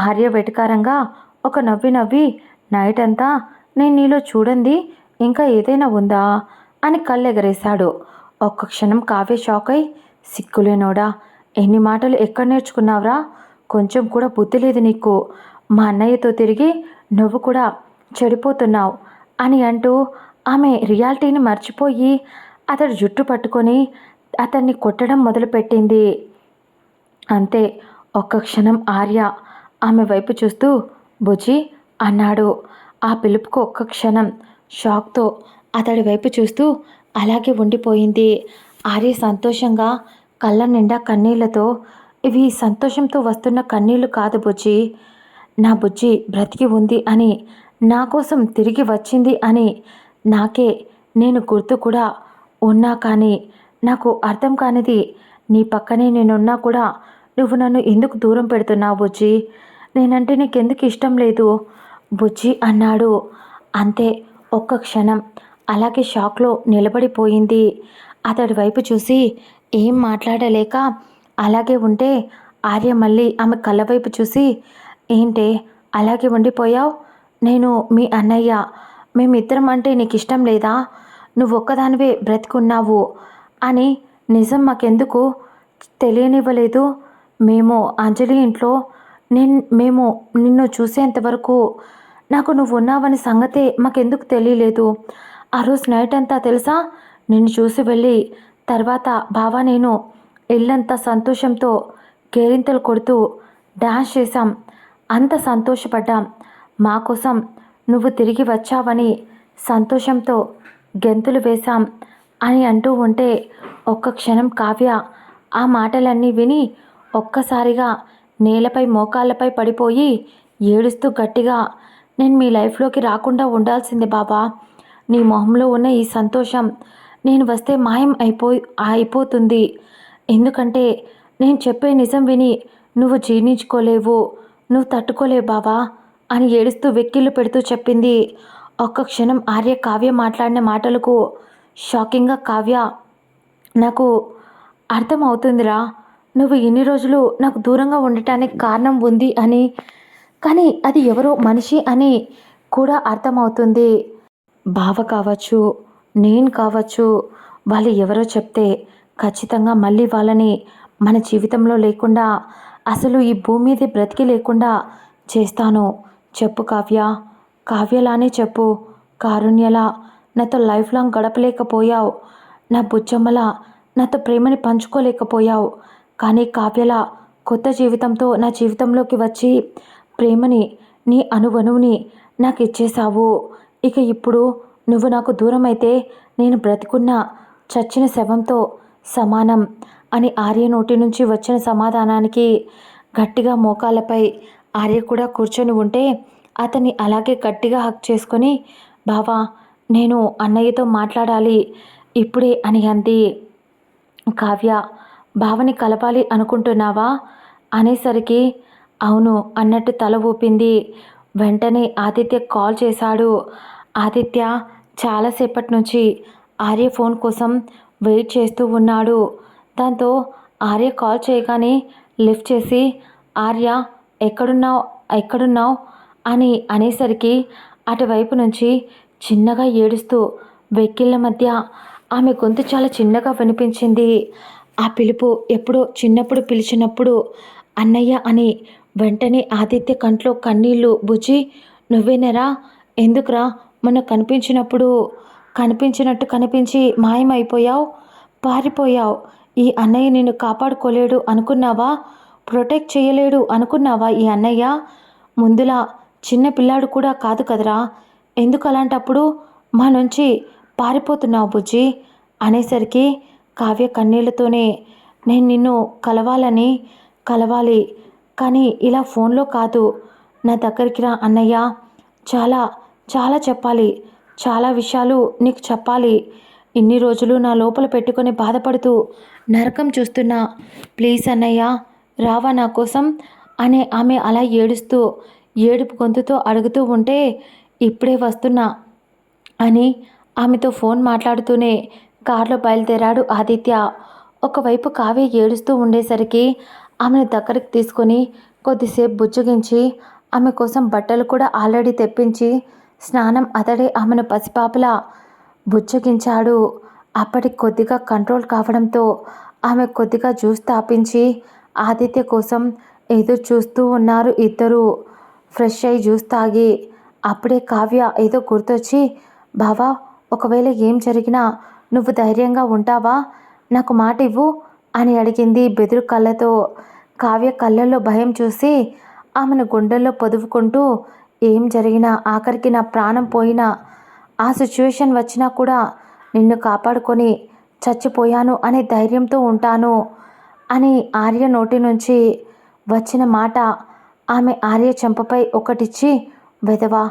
ఆర్య వెటకారంగా ఒక నవ్వి నవ్వి, నైట్ అంతా నేను నీలో చూడండి ఇంకా ఏదైనా ఉందా అని కళ్ళెగరేశాడు. ఒక్క క్షణం కావ్య షాక్ అయి, సిగ్గులేనోడా, ఎన్ని మాటలు ఎక్కడ నేర్చుకున్నావురా, కొంచెం కూడా బుద్ధి లేదు నీకు, మా అన్నయ్యతో తిరిగి నువ్వు కూడా చెడిపోతున్నావు అని అంటూ ఆమె రియాలిటీని మర్చిపోయి అతడు జుట్టు పట్టుకొని అతన్ని కొట్టడం మొదలుపెట్టింది. అంతే, ఒక్క క్షణం ఆర్య ఆమె వైపు చూస్తూ బుజ్జి అన్నాడు. ఆ పిలుపుకు ఒక్క క్షణం షాక్తో అతడి వైపు చూస్తూ అలాగే ఉండిపోయింది. ఆర్య సంతోషంగా కళ్ళ నిండా కన్నీళ్లతో, ఇవి సంతోషంతో వస్తున్న కన్నీళ్లు కాదు బుజ్జి, నా బుజ్జి బ్రతికి ఉంది అని, నా కోసం తిరిగి వచ్చింది అని నాకే నేను గుర్తు కూడా ఉన్నా కానీ నాకు అర్థం కానిది, నీ పక్కనే నేనున్నా కూడా నువ్వు నన్ను ఎందుకు దూరం పెడుతున్నావు బుజ్జి, నేనంటే నీకెందుకు ఇష్టం లేదు బుజ్జి అన్నాడు. అంతే, ఒక్క క్షణం అలాగే షాక్లో నిలబడిపోయింది. అతడి వైపు చూసి ఏం మాట్లాడలేక అలాగే ఉంటే ఆర్య మళ్ళీ ఆమె కళ్ళ వైపు చూసి, ఏంటే అలాగే ఉండిపోయావు, నేను మీ అన్నయ్య, మేమిద్దరం అంటే నీకు ఇష్టం లేదా, నువ్వు ఒక్కదానివే బ్రతికున్నావు అని నిజం మాకెందుకు తెలియనివ్వలేదు, మేము అంజలి ఇంట్లో మేము నిన్ను చూసేంతవరకు నాకు నువ్వు ఉన్నావని సంగతే మాకెందుకు తెలియలేదు, ఆ రోజు నైట్ అంతా తెలుసా, నిన్ను చూసి వెళ్ళి తర్వాత బావా నేను ఇల్లంతా సంతోషంతో కేరింతలు కొడుతూ డాన్స్ చేశాం, అంత సంతోషపడ్డాం, మా కోసం నువ్వు తిరిగి వచ్చావని సంతోషంతో గెంతులు వేశాం అని అంటూ ఉంటే ఒక్క క్షణం కావ్య ఆ మాటలన్నీ విని ఒక్కసారిగా నేలపై మోకాళ్ళపై పడిపోయి ఏడుస్తూ గట్టిగా, నేను మీ లైఫ్లోకి రాకుండా ఉండాల్సిందే బాబా, నీ మొహంలో ఉన్న ఈ సంతోషం నేను వస్తే మాయం అయిపోతుంది, ఎందుకంటే నేను చెప్పే నిజం విని నువ్వు జీర్ణించుకోలేవు, నువ్వు తట్టుకోలేవు బావా అని ఏడుస్తూ వెక్కిళ్ళు పెడుతూ చెప్పింది. ఒక్క క్షణం ఆర్య కావ్య మాట్లాడిన మాటలకు షాకింగ్గా కావ్య, నాకు అర్థమవుతుందిరా, నువ్వు ఇన్ని రోజులు నాకు దూరంగా ఉండటానికి కారణం ఉంది అని, కానీ అది ఎవరో మనిషి అని కూడా అర్థమవుతుంది. బావ కావచ్చు, నేను కావచ్చు, వాళ్ళు ఎవరో చెప్తే ఖచ్చితంగా మళ్ళీ వాళ్ళని మన జీవితంలో లేకుండా, అసలు ఈ భూమి మీద బ్రతికి లేకుండా చేస్తాను. చెప్పు కావ్య, కావ్యలానే చెప్పు. కారుణ్యలా నాతో లైఫ్ లాంగ్ గడపలేకపోయావు, నా బుజ్జమ్మలా నాతో ప్రేమని పంచుకోలేకపోయావు, కానీ కావ్యలా కొత్త జీవితంతో నా జీవితంలోకి వచ్చి ప్రేమని, నీ అణువణువుని నాకు ఇచ్చేశావు. ఇక ఇప్పుడు నువ్వు నాకు దూరం అయితే నేను బ్రతికున్న చచ్చిన శవంతో సమానం అని ఆర్య నోటి నుంచి వచ్చిన సమాధానానికి గట్టిగా మోకాళ్ళపై ఆర్య కూడా కూర్చొని ఉంటే అతన్ని అలాగే గట్టిగా హక్ చేసుకొని, బావా నేను అన్నయ్యతో మాట్లాడాలి ఇప్పుడే అని అంది. కావ్య, బావని కలపాలి అనుకుంటున్నావా అనేసరికి అవును అన్నట్టు తల ఊపింది. వెంటనే ఆదిత్య కాల్ చేశాడు. ఆదిత్య చాలాసేపటి నుంచి ఆర్య ఫోన్ కోసం వెయిట్ చేస్తూ ఉన్నాడు. దాంతో ఆర్య కాల్ చేయగానే లిఫ్ట్ చేసి, ఆర్య ఎక్కడున్నావు ఎక్కడున్నావు అని అనేసరికి అటువైపు నుంచి చిన్నగా ఏడుస్తూ వెక్కిళ్ళ మధ్య ఆమె గొంతు చాలా చిన్నగా వినిపించింది. ఆ పిలుపు ఎప్పుడో చిన్నప్పుడు పిలిచినప్పుడు అన్నయ్య అని. వెంటనే ఆదిత్య కంట్లో కన్నీళ్ళు, బుజ్జి నువ్వేనరా, ఎందుకురా మొన్న కనిపించినట్టు కనిపించి మాయమైపోయావు, పారిపోయావు. ఈ అన్నయ్య నిన్ను కాపాడుకోలేడు అనుకున్నావా, ప్రొటెక్ట్ చేయలేడు అనుకున్నావా? ఈ అన్నయ్య ముందులా చిన్న పిల్లాడు కూడా కాదు కదరా, ఎందుకు అలాంటప్పుడు మా నుంచి పారిపోతున్నావు బుజ్జి అనేసరికి కావ్య కన్నీళ్లతోనే, నేను నిన్ను కలవాలి, కానీ ఇలా ఫోన్లో కాదు, నా దగ్గరికి రా అన్నయ్య, చాలా చాలా చెప్పాలి, చాలా విషయాలు నీకు చెప్పాలి. ఇన్ని రోజులు నా లోపల పెట్టుకొని బాధపడుతూ నరకం చూస్తున్నా, ప్లీజ్ అన్నయ్య రావా నా కోసం అనే ఆమె అలా ఏడుస్తూ ఏడుపు గొంతుతో అడుగుతూ ఉంటే, ఇప్పుడే వస్తున్నా అని ఆమెతో ఫోన్ మాట్లాడుతూనే కారులో బయలుదేరాడు ఆదిత్య. ఒకవైపు కావ్య ఏడుస్తూ ఉండేసరికి ఆమెను దగ్గరికి తీసుకొని కొద్దిసేపు బుజ్జగించి ఆమె కోసం బట్టలు కూడా ఆల్రెడీ తెప్పించి స్నానం అతడే ఆమెను పసిపాపలా బుజ్జగించాడు. అప్పటికి కొద్దిగా కంట్రోల్ కావడంతో ఆమె కొద్దిగా జ్యూస్ తాపించి ఆదిత్య కోసం ఎదురు చూస్తూ ఉన్నారు ఇద్దరు. ఫ్రెష్ అయి జ్యూస్ తాగి అప్పుడే కావ్య ఏదో గుర్తొచ్చి, బావా ఒకవేళ ఏం జరిగినా నువ్వు ధైర్యంగా ఉంటావా, నాకు మాట ఇవ్వు అని అడిగింది బెదురు కళ్ళతో. కావ్య కళ్ళల్లో భయం చూసి ఆమెను గుండెల్లో పొదువుకుంటూ, ఏం జరిగినా ఆఖరికి నా ప్రాణం పోయినా ఆ సిచ్యువేషన్ వచ్చినా కూడా నిన్ను కాపాడుకొని చచ్చిపోయాను అనే ధైర్యంతో ఉంటాను అని ఆర్య నోటి నుంచి వచ్చిన మాట ఆమె ఆర్య చెంపపై ఒకటిచ్చి, వెధవా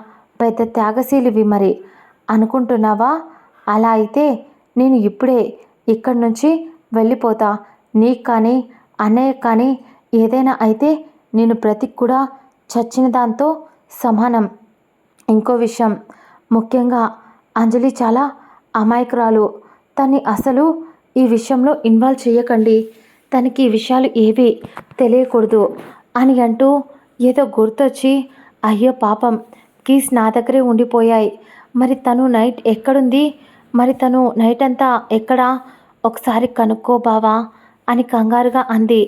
పెద్ద త్యాగశీలివి మరి అనుకుంటున్నావా, అలా అయితే నేను ఇప్పుడే ఇక్కడి నుంచి వెళ్ళిపోతా, నీకు కానీ అన్నయ్య కానీ ఏదైనా అయితే నేను బ్రతికి కూడా చచ్చిన దాంతో సమానం. ఇంకో విషయం, ముఖ్యంగా అంజలి చాలా అమాయకురాలు, తన్ని అసలు ఈ విషయంలో ఇన్వాల్వ్ చేయకండి, తనకి ఈ విషయాలు ఏవి తెలియకూడదు అని అంటూ ఏదో గుర్తొచ్చి, అయ్యో పాపం కీస్ నా దగ్గరే ఉండిపోయాయి, మరి తను నైట్ ఎక్కడుంది, మరి తను నైట్ అంతా ఎక్కడా ఒకసారి కనుక్కో బావా అని కంగారుగా అంది.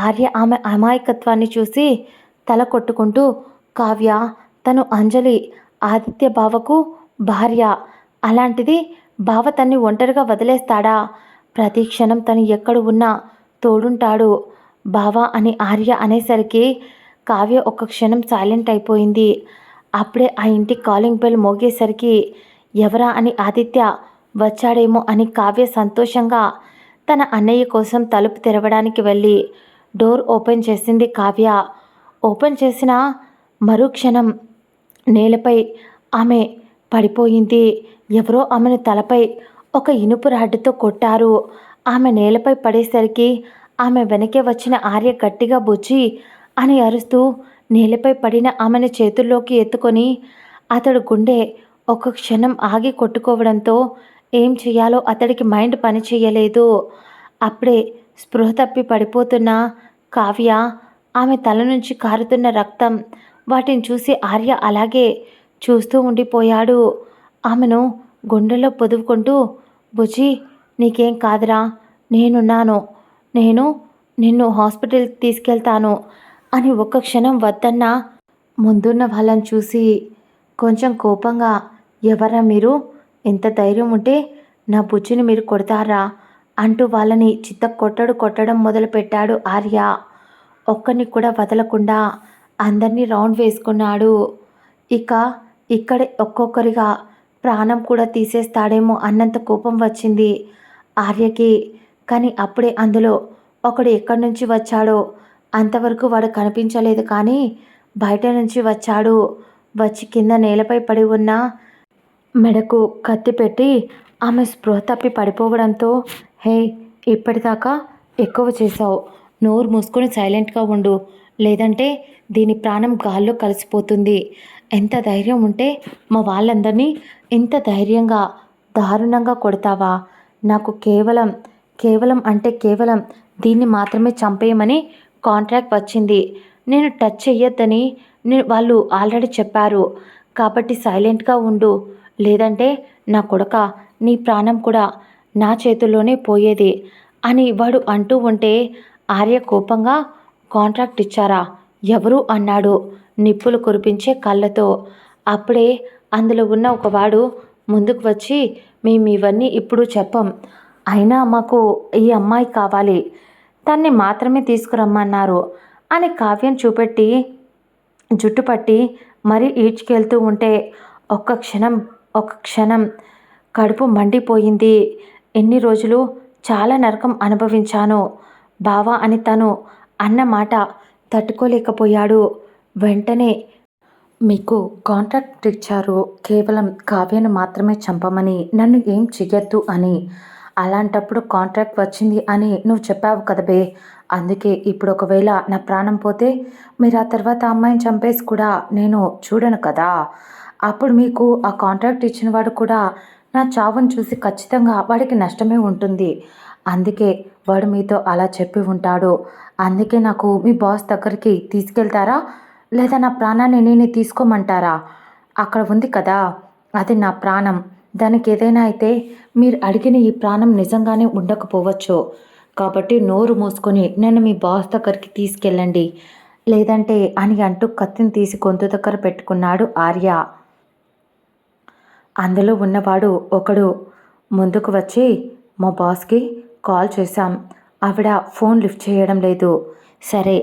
ఆర్య ఆమె అమాయకత్వాన్ని చూసి తల కొట్టుకుంటూ, కావ్య తను అంజలి ఆదిత్య బావకు భార్య, అలాంటిది బావ తన్ని ఒంటరిగా వదిలేస్తాడా, ప్రతి క్షణం తను ఎక్కడ ఉన్నా తోడుంటాడు బావా అని ఆర్య అనేసరికి కావ్య ఒక్క క్షణం సైలెంట్ అయిపోయింది. అప్పుడే ఆ ఇంటి కాలింగ్ బెల్ మోగేసరికి ఎవరా అని ఆదిత్య వచ్చాడేమో అని కావ్య సంతోషంగా తన అన్నయ్య కోసం తలుపు తెరవడానికి వెళ్ళి డోర్ ఓపెన్ చేసింది కావ్య. ఓపెన్ చేసిన మరుక్షణం నేలపై ఆమె పడిపోయింది. ఎవరో ఆమెను తలపై ఒక ఇనుపు రాడ్డుతో కొట్టారు. ఆమె నేలపై పడేసరికి ఆమె వెనకే వచ్చిన ఆర్య గట్టిగా బుజ్జి అని అరుస్తూ నేలపై పడిన ఆమెను చేతుల్లోకి ఎత్తుకొని అతడు గుండె ఒక క్షణం ఆగి కొట్టుకోవడంతో ఏం చేయాలో అతడికి మైండ్ పని చేయలేదు. అప్పుడే స్పృహ తప్పి పడిపోతున్న కావ్య, ఆమె తల నుంచి కారుతున్న రక్తం, వాటిని చూసి ఆర్య అలాగే చూస్తూ ఉండిపోయాడు. ఆమెను గుండెల్లో పొదువుకుంటూ, బుజ్జి నీకేం కాదురా, నేనున్నాను, నేను నిన్ను హాస్పిటల్కి తీసుకెళ్తాను అని ఒక్క క్షణం వద్దన్నా ముందున్న వాళ్ళని చూసి కొంచెం కోపంగా, ఎవరా మీరు, ఎంత ధైర్యం ఉంటే నా బుజ్జిని మీరు కొడతారా అంటూ వాళ్ళని కొట్టడం మొదలుపెట్టాడు ఆర్య. ఒక్కరిని కూడా వదలకుండా అందరినీ రౌండ్ వేసుకున్నాడు. ఇక ఇక్కడే ఒక్కొక్కరిగా ప్రాణం కూడా తీసేస్తాడేమో అన్నంత కోపం వచ్చింది ఆర్యకి. కానీ అప్పుడే అందులో ఒకడు ఎక్కడి నుంచి వచ్చాడో అంతవరకు వాడు కనిపించలేదు. కానీ బయట నుంచి వచ్చాడు. వచ్చి కింద నేలపై పడి ఉన్న మెడకు కత్తి పెట్టి ఆమె స్పృహ తప్పి పడిపోవడంతో, హే ఇప్పటిదాకా ఎక్కువ చేశావు, నోరు మూసుకొని సైలెంట్గా ఉండు, లేదంటే దీని ప్రాణం గాల్లో కలిసిపోతుంది. ఎంత ధైర్యం ఉంటే మా వాళ్ళందరినీ ఇంత ధైర్యంగా దారుణంగా కొడతావా? నాకు కేవలం అంటే కేవలం దీన్ని మాత్రమే చంపేయమని కాంట్రాక్ట్ వచ్చింది. నేను టచ్ చెయ్యొద్దని వాళ్ళు ఆల్రెడీ చెప్పారు. కాబట్టి సైలెంట్గా ఉండు, లేదంటే నా కొడుక నీ ప్రాణం కూడా నా చేతుల్లోనే పోయేది అని వాడు అంటూ ఉంటే ఆర్య కోపంగా, కాంట్రాక్ట్ ఇచ్చారా, ఎవరు అన్నాడు నిప్పులు కురిపించే కళ్ళతో. అప్పుడే అందులో ఉన్న ఒకవాడు ముందుకు వచ్చి, మేము ఇవన్నీ ఇప్పుడు చెప్పం, అయినా మాకు ఈ అమ్మాయి కావాలి, తన్ని మాత్రమే తీసుకురమ్మన్నారు అని కావ్యం చూపెట్టి జుట్టు పట్టి మరీ ఈడ్చుకెళ్తూ ఉంటే ఒక క్షణం కడుపు మండిపోయింది. ఎన్ని రోజులు చాలా నరకం అనుభవించాను బావా అని తను అన్న మాట తట్టుకోలేకపోయాడు. వెంటనే మీకు కాంట్రాక్ట్ ఇచ్చారు కేవలం కావ్యను మాత్రమే చంపమని, నన్ను ఏం చెయ్యొద్దు అని. అలాంటప్పుడు కాంట్రాక్ట్ వచ్చింది అని నువ్వు చెప్పావు కదబే, అందుకే ఇప్పుడు ఒకవేళ నా ప్రాణం పోతే మీరు ఆ తర్వాత అమ్మాయిని చంపేసి కూడా నేను చూడను కదా. అప్పుడు మీకు ఆ కాంట్రాక్ట్ ఇచ్చిన వాడు కూడా నా చావును చూసి ఖచ్చితంగా వాడికి నష్టమే ఉంటుంది. అందుకే వాడు మీతో అలా చెప్పి ఉంటాడు. అందుకే నాకు మీ బాస్ దగ్గరికి తీసుకెళ్తారా, లేదా నా ప్రాణాన్ని నేనే తీసుకోమంటారా? అక్కడ ఉంది కదా, అది నా ప్రాణం. దానికి ఏదైనా అయితే మీరు అడిగిన ఈ ప్రాణం నిజంగానే ఉండకపోవచ్చు. కాబట్టి నోరు మూసుకొని నన్ను మీ బాస్ దగ్గరికి తీసుకెళ్ళండి, లేదంటే అని అంటూ కత్తిని తీసి గొంతు దగ్గర పెట్టుకున్నాడు ఆర్య. అందులో ఉన్నవాడు ఒకడు ముందుకు వచ్చి, మా బాస్కి కాల్ చేశాం, ఆవిడ ఫోన్ లిఫ్ట్ చేయడం లేదు, సరే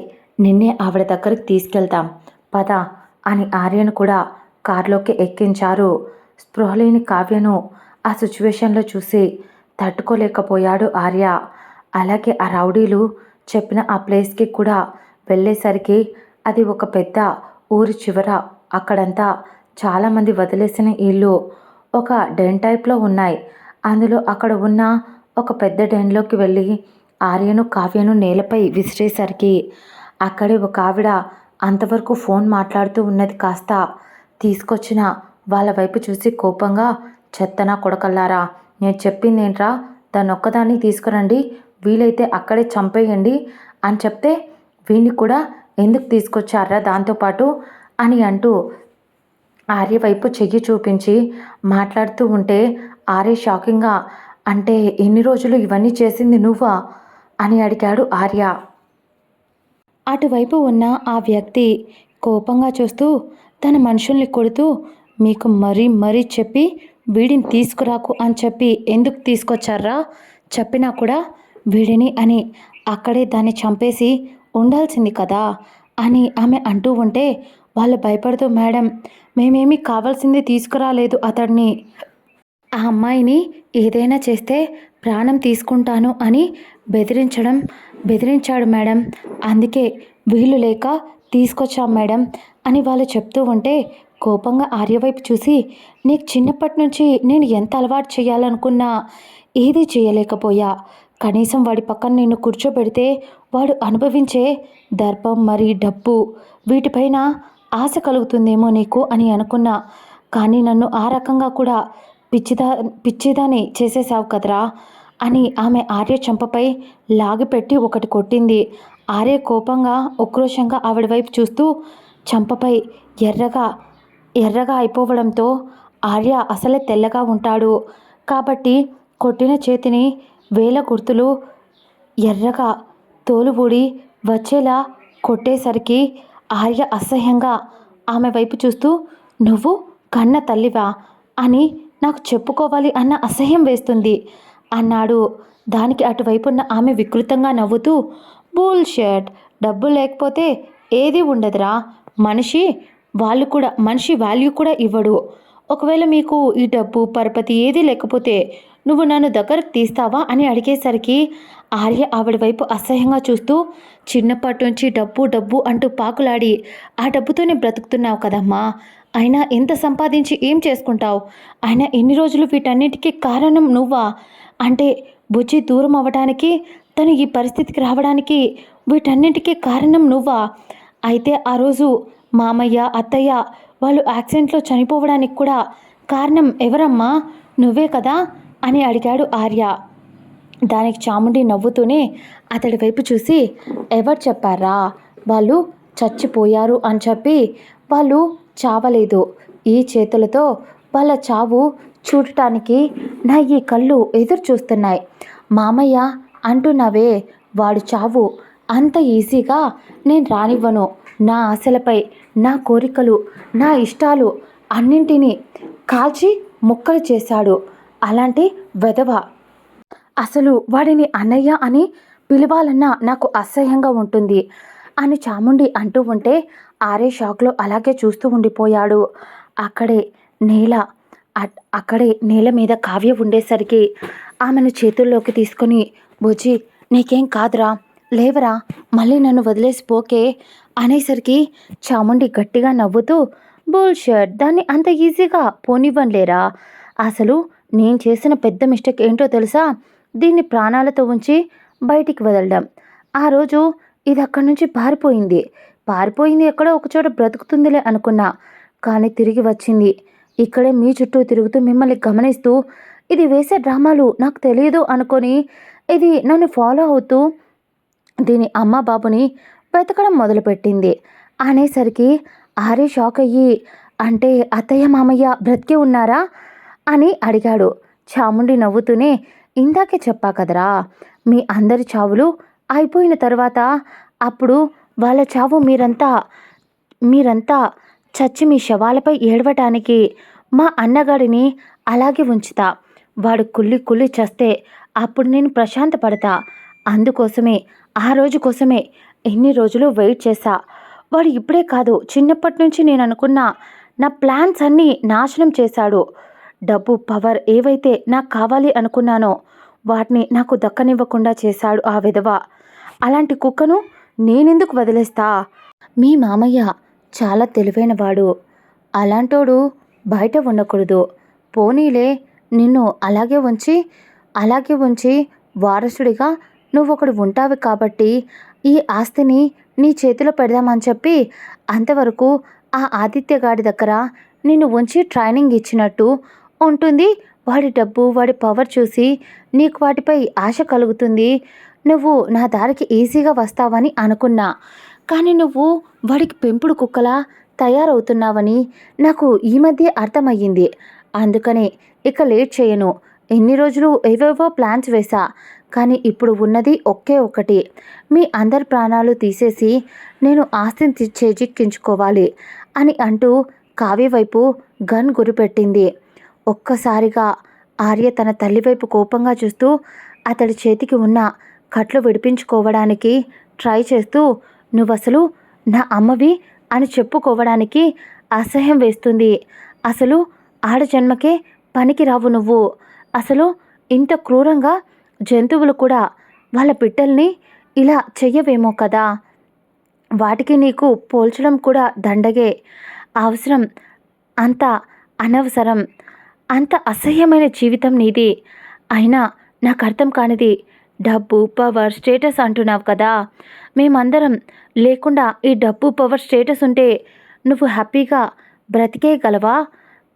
నిన్నే ఆవిడ దగ్గరికి తీసుకెళ్తాం పద అని ఆర్యను కూడా కారులోకి ఎక్కించారు. స్పృహలేని కావ్యను ఆ సిచ్యువేషన్లో చూసి తట్టుకోలేకపోయాడు ఆర్య. అలాగే ఆ రౌడీలు చెప్పిన ఆ ప్లేస్కి కూడా వెళ్ళేసరికి అది ఒక పెద్ద ఊరి చివర, అక్కడంతా చాలామంది వదిలేసిన ఇల్లు ఒక డెన్ టైప్లో ఉన్నాయి. అందులో అక్కడ ఉన్న ఒక పెద్ద డెన్లోకి వెళ్ళి ఆర్యను కావ్యను నేలపై విసిరేసరికి అక్కడే ఒక ఆవిడ అంతవరకు ఫోన్ మాట్లాడుతూ ఉన్నది కాస్త తీసుకొచ్చిన వాళ్ళ వైపు చూసి కోపంగా, చెత్తనా కొడకల్లారా, నేను చెప్పింది ఏంట్రా, దాన్ని ఒక్కదాన్ని తీసుకురండి, వీలైతే అక్కడే చంపేయండి అని చెప్తే వీడిని కూడా ఎందుకు తీసుకొచ్చారా దాంతోపాటు అని అంటూ ఆర్య వైపు చెయ్యి చూపించి మాట్లాడుతూ ఉంటే ఆర్య షాకింగ్గా, అంటే ఎన్ని రోజులు ఇవన్నీ చేసింది నువ్వా అని అడిగాడు ఆర్య. అటువైపు ఉన్న ఆ వ్యక్తి కోపంగా చూస్తూ తన మనుషుల్ని కొడుతూ, మీకు మరీ చెప్పి వీడిని తీసుకురాకు అని చెప్పి ఎందుకు తీసుకొచ్చారా, చెప్పినా కూడా వీడిని అని అక్కడే దాన్ని చంపేసి ఉండాల్సింది కదా అని ఆమె అంటూ ఉంటే వాళ్ళు భయపడుతూ, మేడం మేమేమీ కావాల్సింది తీసుకురాలేదు, అతడిని ఆ అమ్మాయిని ఏదైనా చేస్తే ప్రాణం తీసుకుంటాను అని బెదిరించాడు మేడం, అందుకే వీలు లేక తీసుకొచ్చాం మేడం అని వాళ్ళు చెప్తూ ఉంటే కోపంగా ఆర్య వైపు చూసి, నీకు చిన్నప్పటి నుంచి నేను ఎంత అలవాటు చేయాలనుకున్నా ఏదీ చేయలేకపోయా, కనీసం వాడి పక్కన నిన్ను కూర్చోబెడితే వాడు అనుభవించే దర్పం మరి డబ్బు వీటిపైన ఆశ కలుగుతుందేమో నీకు అని అనుకున్నా. కానీ నన్ను ఆ రకంగా కూడా పిచ్చిదాని చేసేసావు కదరా అని ఆమె ఆర్య చెంపపై లాగిపెట్టి ఒకటి కొట్టింది. ఆర్య కోపంగా ఉక్రోషంగా ఆవిడ వైపు చూస్తూ చెంపపై ఎర్రగా ఎర్రగా అయిపోవడంతో ఆర్య అసలే తెల్లగా ఉంటాడు కాబట్టి కొట్టిన చేతిని వేల గుర్తులు ఎర్రగా తోలు ఊడి వచ్చేలా కొట్టేసరికి ఆర్య అసహ్యంగా ఆమె వైపు చూస్తూ నువ్వు కన్న తల్లివా అని నాకు చెప్పుకోవాలి అన్న అసహ్యం వేస్తుంది అన్నాడు. దానికి అటువైపున్న ఆమె వికృతంగా నవ్వుతూ బుల్‌షిట్, డబ్బు లేకపోతే ఏదీ ఉండదురా. మనిషి వాల్యూ కూడా ఇవ్వడు. ఒకవేళ మీకు ఈ డబ్బు పరపతి ఏదీ లేకపోతే నువ్వు నన్ను దగ్గరకు తీస్తావా అని అడిగేసరికి ఆర్య ఆవిడ వైపు అసహ్యంగా చూస్తూ చిన్నప్పటి నుంచి డబ్బు డబ్బు అంటూ పాకులాడి ఆ డబ్బుతోనే బ్రతుకుతున్నావు కదమ్మా. అయినా ఎంత సంపాదించి ఏం చేసుకుంటావు? అయినా ఎన్ని రోజులు వీటన్నిటికీ కారణం నువ్వా? అంటే బుజ్జి దూరం అవ్వడానికి, తను ఈ పరిస్థితికి రావడానికి వీటన్నిటికీ కారణం నువ్వా? అయితే ఆ రోజు మామయ్య అత్తయ్య వాళ్ళు యాక్సిడెంట్లో చనిపోవడానికి కూడా కారణం ఎవరమ్మా? నువ్వే కదా అని అడిగాడు ఆర్య. దానికి చాముండి నవ్వుతూనే అతడి వైపు చూసి ఎవరు చెప్పారా వాళ్ళు చచ్చిపోయారు అని చెప్పి? వాళ్ళు చావలేదు. ఈ చేతులతో వాళ్ళ చావు చూడటానికి నా ఈ కళ్ళు ఎదురు చూస్తున్నాయి. మామయ్య అంటున్నావే, వాడు చావు అంత ఈజీగా నేను రానివ్వను. నా ఆశలపై, నా కోరికలు, నా ఇష్టాలు అన్నింటినీ కాల్చి ముక్కలు చేశాడు. అలాంటి వెధవ అసలు వాడిని అన్నయ్య అని పిలవాలన్నా నాకు అసహ్యంగా ఉంటుంది అని చాముండి అంటూ ఉంటే ఆర్య షాక్లో అలాగే చూస్తూ ఉండిపోయాడు. అక్కడే నేల మీద కావ్య ఉండేసరికి ఆమెను చేతుల్లోకి తీసుకొని బుజ్జి నీకేం కాదురా, లేవరా, మళ్ళీ నన్ను వదిలేసిపోకే అనేసరికి చాముండి గట్టిగా నవ్వుతూ బుల్‌షిట్, దాన్ని అంత ఈజీగా పోనివ్వనులేరా. అసలు నేను చేసిన పెద్ద మిస్టేక్ ఏంటో తెలుసా? దీన్ని ప్రాణాలతో ఉంచి బయటికి వదలడం. ఆ రోజు ఇది అక్కడి నుంచి పారిపోయింది ఎక్కడో ఒకచోట బ్రతుకుతుందిలే అనుకున్నా. కానీ తిరిగి వచ్చింది. ఇక్కడే మీ చుట్టూ తిరుగుతూ మిమ్మల్ని గమనిస్తూ ఇది వేసే డ్రామాలు నాకు తెలియదు అనుకొని ఇది నన్ను ఫాలో అవుతూ దీని అమ్మ బాబుని వెతకడం మొదలుపెట్టింది అనేసరికి ఆర్య షాక్ అయ్యి అంటే అత్తయ్య మామయ్య బ్రతికే ఉన్నారా అని అడిగాడు. చాముండి నవ్వుతూనే ఇందాకే చెప్పా కదరా, మీ అందరి చావులు అయిపోయిన తర్వాత అప్పుడు వాళ్ళ చావు మీరంతా చచ్చి మీ శవాలపై ఏడవటానికి మా అన్నగాడిని అలాగే ఉంచుతా. వాడు కుళ్ళి చస్తే అప్పుడు నేను ప్రశాంత పడతా. అందుకోసమే ఆ రోజు కోసమే ఎన్ని రోజులు వెయిట్ చేశా. వాడు ఇప్పుడే కాదు, చిన్నప్పటి నుంచి నేను అనుకున్న నా ప్లాన్స్ అన్నీ నాశనం చేశాడు. డబ్బు పవర్ ఏవైతే నాకు కావాలి అనుకున్నానో వాటిని నాకు దక్కనివ్వకుండా చేశాడు ఆ విధవ. అలాంటి కుక్కను నేనెందుకు వదిలేస్తా? మీ మామయ్య చాలా తెలివైనవాడు. అలాంటోడు బయట ఉండకూడదు. పోనీలే, నిన్ను అలాగే ఉంచి వారసుడిగా నువ్వొకడు ఉంటావు కాబట్టి ఈ ఆస్తిని నీ చేతిలో పెడదామని చెప్పి అంతవరకు ఆ ఆదిత్యగాడి దగ్గర నిన్ను ఉంచి ట్రైనింగ్ ఇచ్చినట్టు ఉంటుంది. వాడి డబ్బు వాడి పవర్ చూసి నీకు వాటిపై ఆశ కలుగుతుంది. నువ్వు నా దారికి ఈజీగా వస్తావని అనుకున్నా. కానీ నువ్వు వాడికి పెంపుడు కుక్కలా తయారవుతున్నావని నాకు ఈ మధ్య అర్థమయ్యింది. అందుకనే ఇక లేట్ చేయను. ఎన్ని రోజులు ఏవేవో ప్లాన్స్ వేశా. కానీ ఇప్పుడు ఉన్నది ఒకే ఒక్కటి, మీ అందరి ప్రాణాలు తీసేసి నేను ఆస్తిని చేజిక్కించుకోవాలి అని అంటూ కావ్య వైపు గన్ గురిపెట్టింది. ఒక్కసారిగా ఆర్య తన తల్లి వైపు కోపంగా చూస్తూ అతడి చేతికి ఉన్న కట్లు విడిపించుకోవడానికి ట్రై చేస్తూ నువ్వసలు నా అమ్మవి అని చెప్పుకోవడానికి అసహ్యం వేస్తుంది. అసలు ఆడజన్మకే పనికి రావు నువ్వు. అసలు ఇంత క్రూరంగా జంతువులు కూడా వాళ్ళ బిడ్డల్ని ఇలా చెయ్యవేమో కదా. వాటికి నీకు పోల్చడం కూడా దండగే. అవసరం, అంత అనవసరం. అంత అసహ్యమైన జీవితం నీది. అయినా నాకు అర్థం కానిది డబ్బు, పవర్, స్టేటస్ అంటున్నావు కదా! మేమందరం లేకుండా ఈ డబ్బు, పవర్, స్టేటస్ ఉంటే నువ్వు హ్యాపీగా బ్రతికేయగలవా?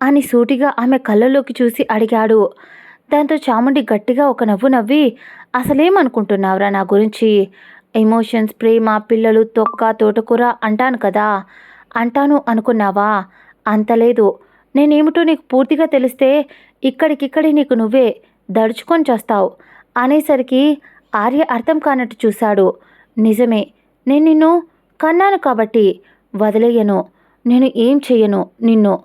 అని సూటిగా ఆమె కళ్ళలోకి చూసి అడిగాడు. దాంతో చాముండి గట్టిగా ఒక నవ్వు నవ్వి, అసలేమనుకుంటున్నావురా నా గురించి? ఎమోషన్స్, ప్రేమ, పిల్లలు, తొక్క, తోటకూర అంటాను కదా! అంటాను అనుకున్నావా? అంత లేదు. నేనేమిటో నీకు పూర్తిగా తెలిస్తే ఇక్కడికిక్కడే నీకు నువ్వే దడుచుకొని చస్తావు అనేసరికి ఆర్య అర్థం కానట్టు చూశాడు. నిజమే, నేను నిన్ను కన్నాను కాబట్టి వదిలేయను, నేను ఏం చెయ్యను నిన్ను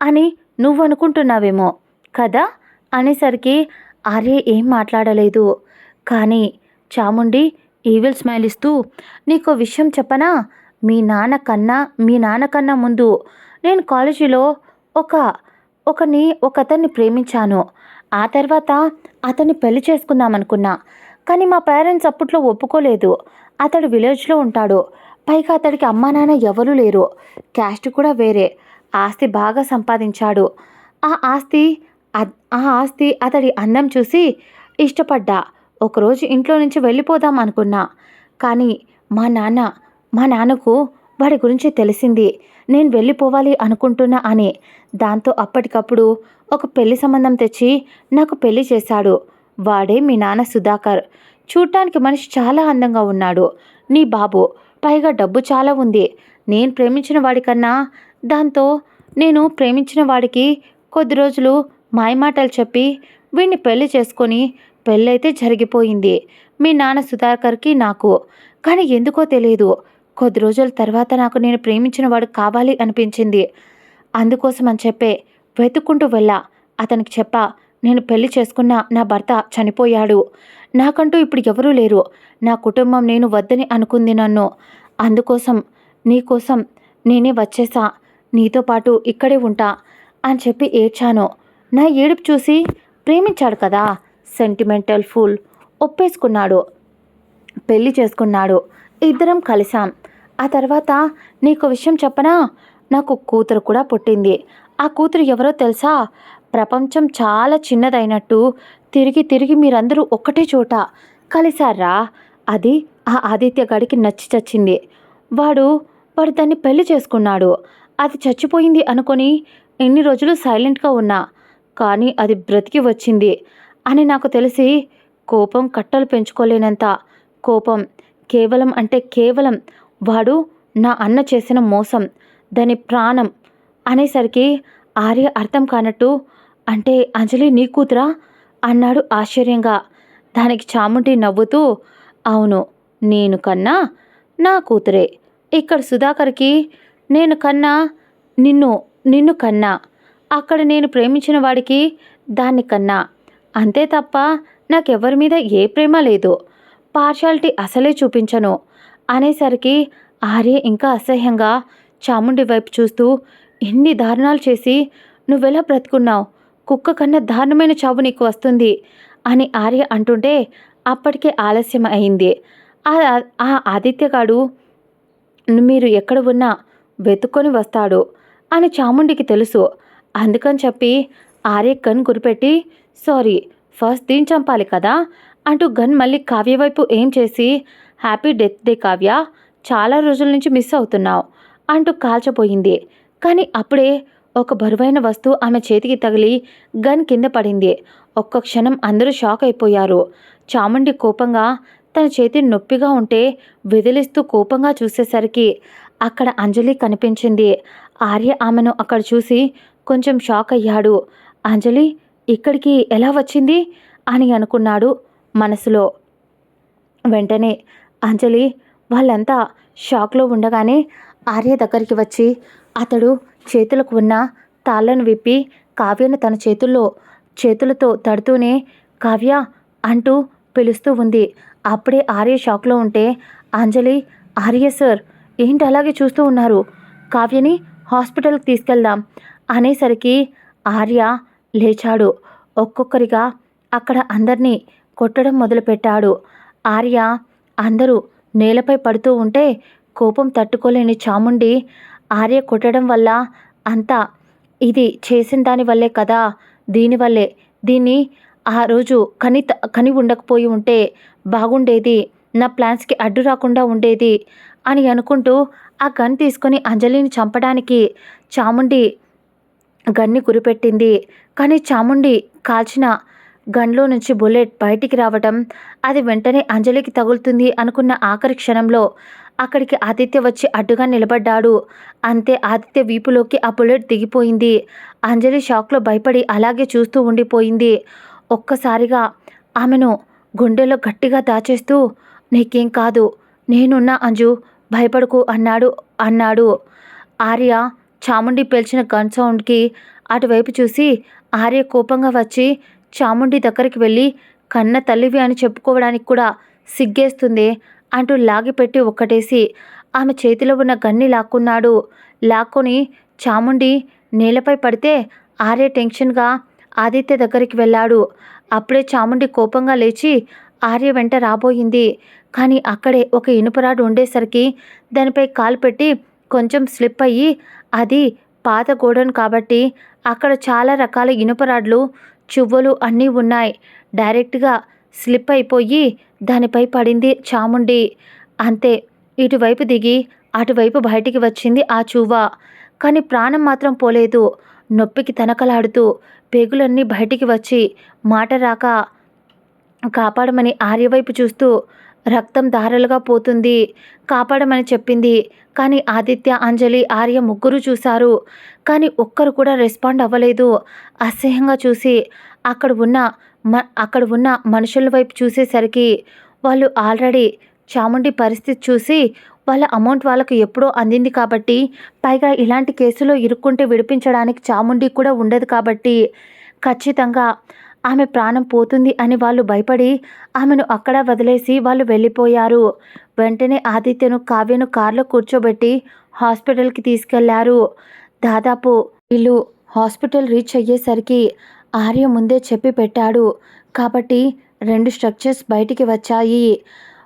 అని నువ్వు అనుకుంటున్నావేమో కదా అనేసరికి ఆర్య ఏం మాట్లాడలేదు. కానీ చాముండి ఈవిల్ స్మైల్ ఇస్తూ, నీకో విషయం చెప్పనా? మీ నాన్నకన్నా ముందు నేను కాలేజీలో ఒక ఒకతన్ని ప్రేమించాను. ఆ తర్వాత అతన్ని పెళ్లి చేసుకుందామనుకున్నా. కానీ మా పేరెంట్స్ అప్పట్లో ఒప్పుకోలేదు. అతడు విలేజ్లో ఉంటాడు. పైగా అతడికి అమ్మా నాన్న ఎవరూ లేరు. క్యాస్ట్ కూడా వేరే. ఆస్తి బాగా సంపాదించాడు. ఆ ఆస్తి ఆ ఆస్తి అతడి అందం చూసి ఇష్టపడ్డా. ఒకరోజు ఇంట్లో నుంచి వెళ్ళిపోదాం అనుకున్నా. కానీ మా నాన్నకు వాడి గురించి తెలిసింది, నేను వెళ్ళిపోవాలి అనుకుంటున్నా అని. దాంతో అప్పటికప్పుడు ఒక పెళ్లి సంబంధం తెచ్చి నాకు పెళ్లి చేశాడు. వాడే మీ నాన్న సుధాకర్. చూడ్డానికి మనిషి చాలా అందంగా ఉన్నాడు. నీ బాబు. పైగా డబ్బు చాలా ఉంది. నేను ప్రేమించిన వాడికన్నా దాంతో నేను ప్రేమించిన వాడికి కొద్ది రోజులు మాయమాటలు చెప్పి వీడిని పెళ్లి చేసుకొని పెళ్ళైతే జరిగిపోయింది మీ నాన్న సుధాకర్కి నాకు. కానీ ఎందుకో తెలియదు, కొద్ది రోజుల తర్వాత నాకు నేను ప్రేమించిన వాడు కావాలి అనిపించింది. అందుకోసం అని చెప్పే వెతుక్కుంటూ వెళ్ళా. అతనికి చెప్పా, నేను పెళ్లి చేసుకున్న నా భర్త చనిపోయాడు. నాకంటూ ఇప్పుడు ఎవరూ లేరు. నా కుటుంబం నేను వద్దని అనుకుంది నన్ను. అందుకోసం నీకోసం నేనే వచ్చేసా. నీతో పాటు ఇక్కడే ఉంటా అని చెప్పి ఏడ్చాను. నా ఏడుపు చూసి ప్రేమించాడు కదా, సెంటిమెంటల్ ఫుల్, ఒప్పేసుకున్నాడు. పెళ్లి చేసుకున్నాడు. ఇద్దరం కలిసాం. ఆ తర్వాత నీకు విషయం చెప్పనా? నాకు కూతురు కూడా పుట్టింది. ఆ కూతురు ఎవరో తెలుసా? ప్రపంచం చాలా చిన్నదైనట్టు తిరిగి తిరిగి మీరందరూ ఒక్కటే చోట కలిశారా? అది ఆ ఆదిత్య గడికి నచ్చి చచ్చింది. వాడు దాన్ని పెళ్లి చేసుకున్నాడు. అది చచ్చిపోయింది అనుకొని ఎన్ని రోజులు సైలెంట్గా ఉన్నా. కానీ అది బ్రతికి వచ్చింది అని నాకు తెలిసి కోపం కట్టలు పెంచుకోలేనంత కోపం. కేవలం అంటే కేవలం వాడు నా అన్న చేసిన మోసం, దాని ప్రాణం అనేసరికి ఆర్య అర్థం కానట్టు, అంటే అంజలి నీ కూతురా అన్నాడు ఆశ్చర్యంగా. దానికి చాముండి నవ్వుతూ, అవును, నేను కన్నా నా కూతురే. ఇక్కడ సుధాకర్కి నేను కన్నా నిన్ను కన్నా. అక్కడ నేను ప్రేమించిన వాడికి దాన్ని కన్నా. అంతే తప్ప నాకెవరి మీద ఏ ప్రేమ లేదు. పార్షాలిటీ అసలే చూపించను అనేసరికి ఆర్య ఇంకా అసహ్యంగా చాముండి వైపు చూస్తూ, ఎన్ని దారుణాలు చేసి నువ్వెలా బ్రతుకున్నావు? కుక్క కన్నా దారుణమైన చావు నీకు వస్తుంది అని ఆర్య అంటుంటే అప్పటికే ఆలస్యం అయింది. ఆ ఆదిత్యగాడు మీరు ఎక్కడ ఉన్నా వెతుక్కొని వస్తాడు అని చాముండికి తెలుసు. అందుకని చెప్పి ఆర్య గన్ గురిపెట్టి, సారీ, ఫస్ట్ దీన్ని చంపాలి కదా అంటూ గన్ మళ్ళీ కావ్య వైపు ఏం చేసి, హ్యాపీ డెత్ డే కావ్య, చాలా రోజుల నుంచి మిస్ అవుతున్నావు అంటూ కాల్చబోయింది. కానీ అప్పుడే ఒక బరువైన వస్తువు ఆమె చేతికి తగిలి గన్ కింద పడింది. ఒక్క క్షణం అందరూ షాక్ అయిపోయారు. చాముండి కోపంగా తన చేతి నొప్పిగా ఉంటే విదిలిస్తూ కోపంగా చూసేసరికి అక్కడ అంజలి కనిపించింది. ఆర్య ఆమెను అక్కడ చూసి కొంచెం షాక్ అయ్యాడు. అంజలి ఇక్కడికి ఎలా వచ్చింది అని అనుకున్నాడు మనసులో. వెంటనే అంజలి వాళ్ళంతా షాక్లో ఉండగానే ఆర్య దగ్గరికి వచ్చి అతడు చేతులకు ఉన్న తాళ్ళను విప్పి కావ్యను తన చేతులతో తడుతూనే కావ్య అంటూ పిలుస్తూ ఉంది. అప్పుడే ఆర్య షాక్లో ఉంటే అంజలి, ఆర్య సార్ ఏంటి అలాగే చూస్తూ ఉన్నారు? కావ్యని హాస్పిటల్కి తీసుకెళ్దాం అనేసరికి ఆర్య లేచాడు. ఒక్కొక్కరిగా అక్కడ అందరినీ కొట్టడం మొదలుపెట్టాడు. ఆర్య అందరూ నేలపై పడుతూ ఉంటే కోపం తట్టుకోలేని చాముండి, ఆర్య కొట్టడం వల్ల అంతా ఇది చేసిన దానివల్లే కదా, దీనివల్లే, దీన్ని ఆ రోజు కని ఉండకపోయి ఉంటే బాగుండేది, నా ప్లాన్స్‌కి అడ్డు రాకుండా ఉండేది అని అనుకుంటూ ఆ గన్ తీసుకొని అంజలిని చంపడానికి చాముండి గన్‌ని గురిపెట్టింది. కానీ చాముండి కాల్చిన గన్‌లో నుంచి బుల్లెట్ బయటికి రావటం, అది వెంటనే అంజలికి తగులుతుంది అనుకున్న ఆఖరి క్షణంలో అక్కడికి ఆదిత్య వచ్చి అడ్డుగా నిలబడ్డాడు. అంతే, ఆదిత్య వీపులోకి ఆ బుల్లెట్ దిగిపోయింది. అంజలి షాక్‌లో భయపడి అలాగే చూస్తూ ఉండిపోయింది. ఒక్కసారిగా ఆమెను గుండెలో గట్టిగా దాచేస్తూ, "నీకేం కాదు, నేనున్నా అంజు, భయపడకు" అన్నాడు. ఆర్య చాముండి పేల్చిన గన్ సౌండ్‌కి అటువైపు చూసి, ఆర్య కోపంగా వచ్చి చాముండి దగ్గరికి వెళ్ళి, "కన్న తల్లివి అని చెప్పుకోవడానికి కూడా సిగ్గేస్తుందే" అంటూ లాగిపెట్టి ఒక్కటేసి ఆమె చేతిలో ఉన్న గన్ని లాక్కున్నాడు. లాక్కొని చాముండి నేలపై పడితే ఆర్య టెన్షన్‌గా ఆదిత్య దగ్గరికి వెళ్ళాడు. అప్పుడే చాముండి కోపంగా లేచి ఆర్య వెంట రాబోయింది. కానీ అక్కడే ఒక ఇనుపరాడు ఉండేసరికి దానిపై కాలు పెట్టి కొంచెం స్లిప్ అయ్యి, అది పాత గోడౌన్ కాబట్టి అక్కడ చాలా రకాల ఇనుపరాడ్లు, చువ్వలు అన్నీ ఉన్నాయి. డైరెక్ట్‌గా స్లిప్ అయిపోయి దానిపై పడింది చాముండి. అంతే, ఇటువైపు దిగి అటువైపు బయటికి వచ్చింది ఆ చువ్వ. కానీ ప్రాణం మాత్రం పోలేదు. నొప్పికి తనకలాడుతూ పేగులన్నీ బయటికి వచ్చి మాట రాక కాపాడమని ఆర్య వైపు చూస్తూ, "రక్తం ధారలుగా పోతుంది, కాపాడమని చెప్పింది." కానీ ఆదిత్య, అంజలి, ఆర్య ముగ్గురు చూశారు. కానీ ఒక్కరు కూడా రెస్పాండ్ అవ్వలేదు. అసహ్యంగా చూసి అక్కడ ఉన్న మనుషుల వైపు చూసేసరికి వాళ్ళు ఆల్రెడీ చాముండి పరిస్థితి చూసి, వాళ్ళ అమౌంట్ వాళ్ళకు ఎప్పుడో అందింది కాబట్టి, పైగా ఇలాంటి కేసులో ఇరుక్కుంటే విడిపించడానికి చాముండి కూడా ఉండదు కాబట్టి, ఖచ్చితంగా ఆమె ప్రాణం పోతుంది అని వాళ్ళు భయపడి ఆమెను అక్కడ వదిలేసి వాళ్ళు వెళ్ళిపోయారు. వెంటనే ఆదిత్యను, కావ్యను కారులో కూర్చోబెట్టి హాస్పిటల్‌కి తీసుకెళ్లారు. దాదాపు వీళ్ళు హాస్పిటల్ రీచ్ అయ్యేసరికి ఆర్య ముందే చెప్పి పెట్టాడు కాబట్టి 2 స్ట్రక్చర్స్ బయటికి వచ్చాయి.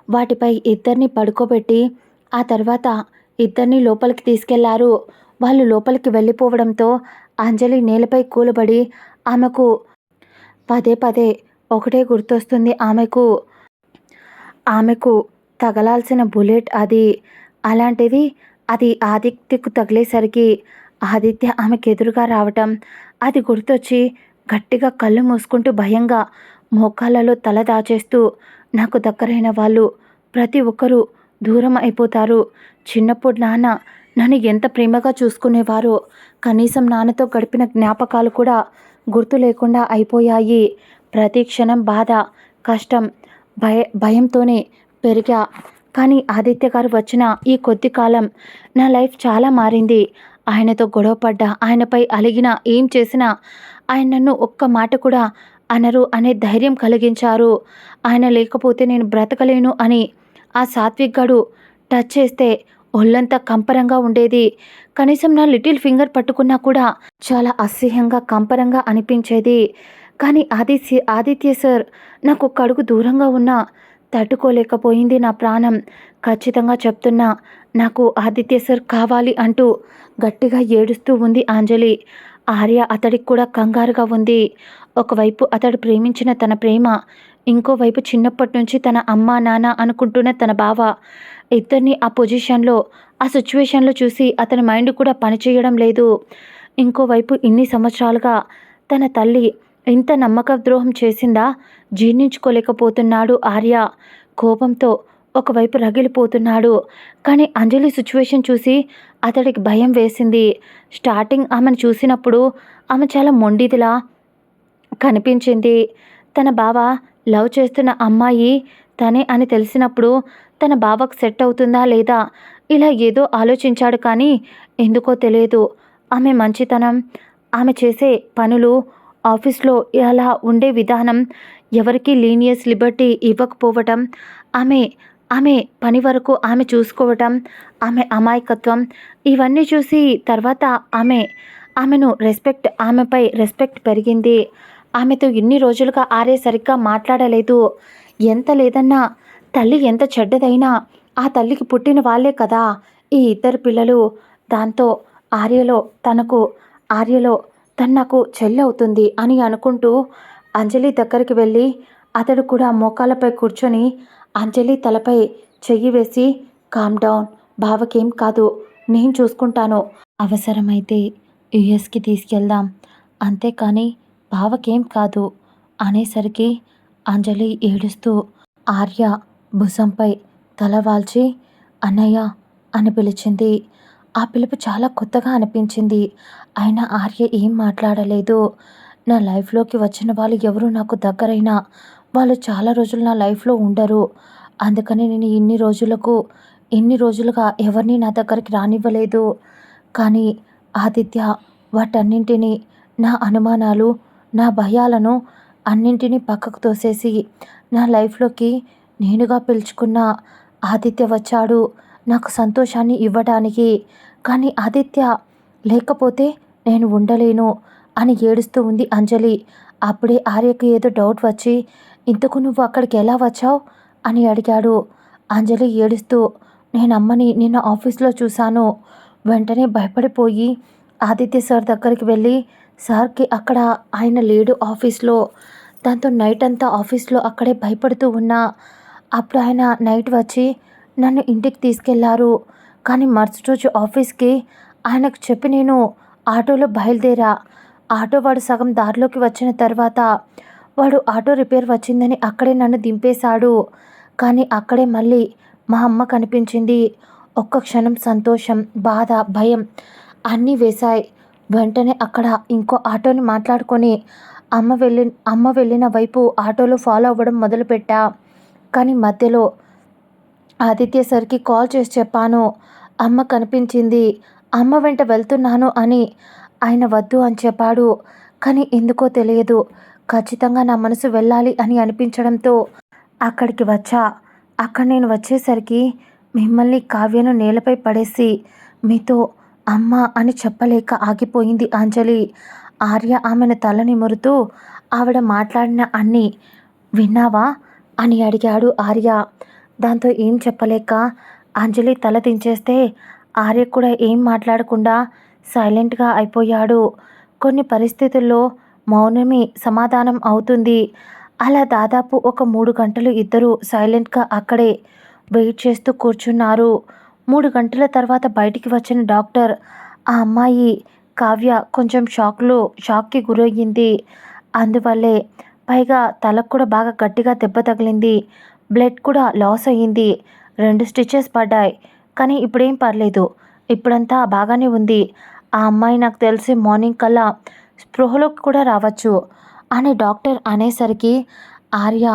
వాటిపై ఇద్దరిని పడుకోబెట్టి ఆ తర్వాత ఇద్దరిని లోపలికి తీసుకెళ్లారు. వాళ్ళు లోపలికి వెళ్ళిపోవడంతో అంజలి నేలపై కూలబడి ఆమెకు పదే పదే ఒకటే గుర్తొస్తుంది. ఆమెకు తగలాల్సిన బుల్లెట్ అది. అలాంటిది అది ఆదిత్యకు తగిలేసరికి ఆదిత్య ఆమెకెదురుగా రావటం, అది గుర్తొచ్చి గట్టిగా కళ్ళు మూసుకుంటూ భయంగా మోకాళ్ళలో తల దాచేస్తూ, "నాకు దగ్గరైన వాళ్ళు ప్రతి ఒక్కరూ దూరం అయిపోతారు. చిన్నప్పుడు నాన్న నన్ను ఎంత ప్రేమగా చూసుకునేవారో, కనీసం నాన్నతో గడిపిన జ్ఞాపకాలు కూడా గుర్తు లేకుండా అయిపోయాయి. ప్రతి క్షణం బాధ, కష్టం, భయంతోనే పెరిగా. కానీ ఆదిత్య గారు వచ్చిన ఈ కొద్ది కాలం నా లైఫ్ చాలా మారింది. ఆయనతో గొడవపడ్డా, ఆయనపై అలిగినా, ఏం చేసినా ఆయన నన్ను ఒక్క మాట కూడా అనరు అనే ధైర్యం కలిగించారు. ఆయన లేకపోతే నేను బ్రతకలేను అని ఆ సాత్విక్ గాడు టచ్ చేస్తే ఒళ్ళంతా కంపరంగా ఉండేది. కనీసం నా లిటిల్ ఫింగర్ పట్టుకున్నా కూడా చాలా అసహ్యంగా, కంపరంగా అనిపించేది. కానీ ఆదిత్య సార్ నాకు ఒక్క అడుగు దూరంగా ఉన్నా తట్టుకోలేకపోయింది నా ప్రాణం. ఖచ్చితంగా చెప్తున్నా, నాకు ఆదిత్య సార్ కావాలి" అంటూ గట్టిగా ఏడుస్తూ ఉంది అంజలి. ఆర్య అతడికి కూడా కంగారుగా ఉంది. ఒకవైపు అతడు ప్రేమించిన తన ప్రేమ, ఇంకోవైపు చిన్నప్పటి నుంచి తన అమ్మ, నాన్న అనుకుంటున్న తన బావ. ఇద్దరిని ఆ పొజిషన్లో, ఆ సిచ్యువేషన్లో చూసి అతని మైండ్ కూడా పనిచేయడం లేదు. ఇంకోవైపు ఇన్ని సంవత్సరాలుగా తన తల్లి ఇంత నమ్మక ద్రోహం చేసిందా జీర్ణించుకోలేకపోతున్నాడు ఆర్య. కోపంతో ఒకవైపు రగిలిపోతున్నాడు. కానీ అంజలి సిచ్యువేషన్ చూసి అతడికి భయం వేసింది. స్టార్టింగ్ ఆమెను చూసినప్పుడు ఆమె చాలా మొండిదిలా కనిపించింది. తన బావ లవ్ చేస్తున్న అమ్మాయి తనే అని తెలిసినప్పుడు తన బావకు సెట్ అవుతుందా లేదా ఇలా ఏదో ఆలోచించాడు. కానీ ఎందుకో తెలియదు, ఆమె మంచితనం, ఆమె చేసే పనులు, ఆఫీస్లో అలా ఉండే విధానం, ఎవరికీ లీనియస్ లిబర్టీ ఇవ్వకపోవటం, ఆమె ఆమె పని వరకు ఆమె చూసుకోవటం, ఆమె అమాయకత్వం, ఇవన్నీ చూసి తర్వాత ఆమెపై రెస్పెక్ట్ పెరిగింది. ఆమెతో ఇన్ని రోజులుగా ఆర్య సరిగ్గా మాట్లాడలేదు. ఎంత లేదన్నా తల్లి ఎంత చెడ్డదైనా ఆ తల్లికి పుట్టిన వాళ్ళే కదా ఈ ఇద్దరు పిల్లలు. దాంతో ఆర్యలో తను నాకు చెల్లి అవుతుంది అని అనుకుంటూ అంజలి దగ్గరికి వెళ్ళి అతడు కూడా మోకాళ్ళపై కూర్చొని అంజలి తలపై చెయ్యి వేసి, కామ్ డౌన్, బావకేం కాదు, నేను చూసుకుంటాను, అవసరమైతే యుఎస్కి తీసుకెళ్దాం, అంతేకాని బావకేం కాదు అనేసరికి అంజలి ఏడుస్తూ ఆర్య భుజంపై తల వాల్చి అన్నయ్య అని పిలిచింది. ఆ పిలుపు చాలా కొత్తగా అనిపించింది. అయినా ఆర్య ఏం మాట్లాడలేదు. నా లైఫ్లోకి వచ్చిన వాళ్ళు ఎవరు నాకు దగ్గరైనా వాళ్ళు చాలా రోజులు నా లైఫ్లో ఉండరు. అందుకని నేను ఇన్ని రోజులుగా ఎవరిని నా దగ్గరికి రానివ్వలేదు. కానీ ఆదిత్య వాటన్నింటినీ, నా అనుమానాలు, నా భయాలను అన్నింటినీ పక్కకు తోసేసి నా లైఫ్లోకి నేనుగా పిలుచుకున్న ఆదిత్య వచ్చాడు నాకు సంతోషాన్ని ఇవ్వడానికి. కానీ ఆదిత్య లేకపోతే నేను ఉండలేను అని ఏడుస్తూ ఉంది అంజలి. అప్పుడే ఆర్యకు ఏదో డౌట్ వచ్చి, ఇంతకు నువ్వు అక్కడికి ఎలా వచ్చావు అని అడిగాడు. అంజలి ఏడుస్తూ, నేను అమ్మని నిన్న ఆఫీస్లో చూశాను. వెంటనే భయపడిపోయి ఆదిత్య సార్ దగ్గరికి వెళ్ళి, సార్కి అక్కడ ఆయన లేడు ఆఫీస్లో, దాంతో నైట్ అంతా ఆఫీస్లో అక్కడే భయపడుతూ ఉన్నా. అప్పుడు ఆయన నైట్ వచ్చి నన్ను ఇంటికి తీసుకెళ్లారు. కానీ మరుసటి రోజు ఆఫీస్కి ఆయనకు చెప్పి నేను ఆటోలో బయలుదేరా. ఆటో వాడు సగం దారిలోకి వచ్చిన తర్వాత వాడు ఆటో రిపేర్ వచ్చిందని అక్కడే నన్ను దింపేశాడు. కానీ అక్కడే మళ్ళీ మా అమ్మ కనిపించింది. ఒక్క క్షణం సంతోషం, బాధ, భయం అన్నీ వేశాయి. వెంటనే అక్కడ ఇంకో ఆటోని మాట్లాడుకొని అమ్మ వెళ్ళిన వైపు ఆటోలో ఫాలో అవ్వడం మొదలుపెట్టా. కానీ మధ్యలో ఆదిత్య సార్కి కాల్ చేసి చెప్పాను, అమ్మ కనిపించింది, అమ్మ వెంట వెళ్తున్నాను అని. ఆయన వద్దు అని చెప్పాడు. కానీ ఎందుకో తెలియదు, ఖచ్చితంగా నా మనసు వెళ్ళాలి అని అనిపించడంతో అక్కడికి వచ్చా. అక్కడ నేను వచ్చేసరికి మిమ్మల్ని, కావ్యను నేలపై పడేసి మీతో అమ్మ అని చెప్పలేక ఆగిపోయింది అంజలి. ఆర్య ఆమెను తల నిమురుతూ, ఆవిడ మాట్లాడిన అన్నీ విన్నావా అని అడిగాడు ఆర్య. దాంతో ఏం చెప్పలేక అంజలి తల దించేస్తే ఆర్య కూడా ఏం మాట్లాడకుండా సైలెంట్గా అయిపోయాడు. కొన్ని పరిస్థితుల్లో మౌనమే సమాధానం అవుతుంది. అలా దాదాపు ఒక 3 గంటలు ఇద్దరు సైలెంట్గా అక్కడే వెయిట్ చేస్తూ కూర్చున్నారు. 3 గంటల తర్వాత బయటికి వచ్చిన డాక్టర్, ఆ అమ్మాయి కావ్య కొంచెం షాక్కి గురయ్యింది, అందువల్లే, పైగా తలకు కూడా బాగా గట్టిగా దెబ్బ తగిలింది, బ్లడ్ కూడా లాస్ అయ్యింది, 2 స్టిచెస్ పడ్డాయి, కానీ ఇప్పుడేం పర్లేదు, ఇప్పుడంతా బాగానే ఉంది, ఆ అమ్మాయి నాకు తెలిసి మార్నింగ్ కల్లా స్పృహలోకి కూడా రావచ్చు అని డాక్టర్ అనేసరికి ఆర్య,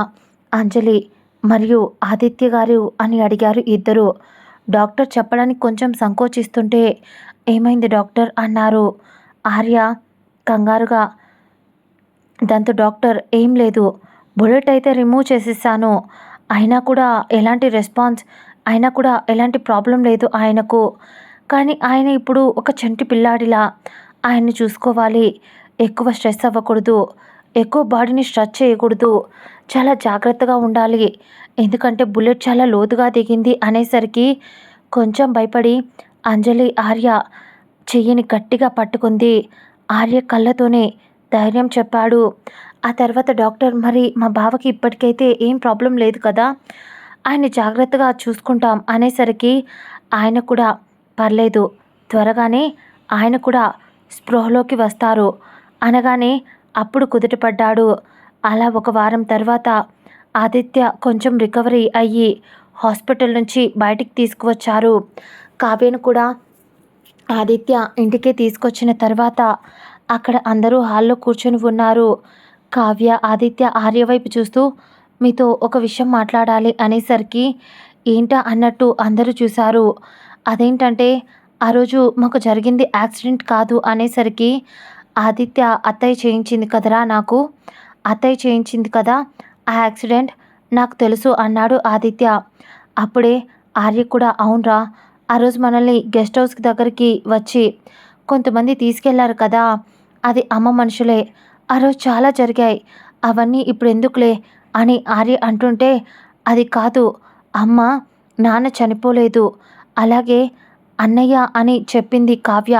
అంజలి మరియు ఆదిత్య గారు అని అడిగారు ఇద్దరు. డాక్టర్ చెప్పడానికి కొంచెం సంకోచిస్తుంటే, ఏమైంది డాక్టర్ అన్నారు ఆర్య కంగారుగా. దాంతో డాక్టర్, ఏం లేదు, బుల్లెట్ అయితే రిమూవ్ చేసేసాను, అయినా కూడా ఎలాంటి ప్రాబ్లం లేదు ఆయనకు. కానీ ఆయన ఇప్పుడు ఒక చంటి పిల్లాడిలా ఆయన్ని చూసుకోవాలి, ఎక్కువ స్ట్రెస్ అవ్వకూడదు, ఎక్కువ బాడీని స్ట్రెచ్ చేయకూడదు, చాలా జాగ్రత్తగా ఉండాలి, ఎందుకంటే బుల్లెట్ చాలా లోతుగా దిగింది అనేసరికి కొంచెం భయపడి అంజలి ఆర్య చెయ్యిని గట్టిగా పట్టుకుంది. ఆర్య కళ్ళతోనే ధైర్యం చెప్పాడు. ఆ తర్వాత డాక్టర్, మరి మా బావకి ఇప్పటికైతే ఏం ప్రాబ్లం లేదు కదా, ఆయన జాగ్రత్తగా చూసుకుంటాం అనేసరికి ఆయన కూడా పర్లేదు, త్వరగానే ఆయన కూడా స్పృహలోకి వస్తారు అనగానే అప్పుడు కుదుటపడ్డాడు. అలా ఒక వారం తర్వాత ఆదిత్య కొంచెం రికవరీ అయ్యి హాస్పిటల్ నుంచి బయటికి తీసుకువచ్చారు. కావ్యను కూడా ఆదిత్య ఇంటికే తీసుకొచ్చిన తర్వాత అక్కడ అందరూ హాల్లో కూర్చొని ఉన్నారు. కావ్య, ఆదిత్య ఆర్య వైపు చూస్తూ, మీతో ఒక విషయం మాట్లాడాలి అనేసరికి ఏంటా అన్నట్టు అందరూ చూశారు. అదేంటంటే, ఆ రోజు మాకు జరిగింది యాక్సిడెంట్ కాదు అనేసరికి ఆదిత్య, అత్తయ్య చేయించింది కదరా, అత్తయ్య చేయించింది కదా ఆ యాక్సిడెంట్, నాకు తెలుసు అన్నాడు ఆదిత్య. అప్పుడే ఆర్య కూడా, అవునరా, ఆ రోజు మనల్ని గెస్ట్ హౌస్కి దగ్గరికి వచ్చి కొంతమంది తీసుకెళ్లారు కదా, అది అమ్మ మనుషులే, ఆ రోజు చాలా జరిగాయి, అవన్నీ ఇప్పుడు ఎందుకులే అని ఆర్య అంటుంటే, అది కాదు అమ్మ, నాన్న చనిపోలేదు, అలాగే అన్నయ్య అని చెప్పింది కావ్య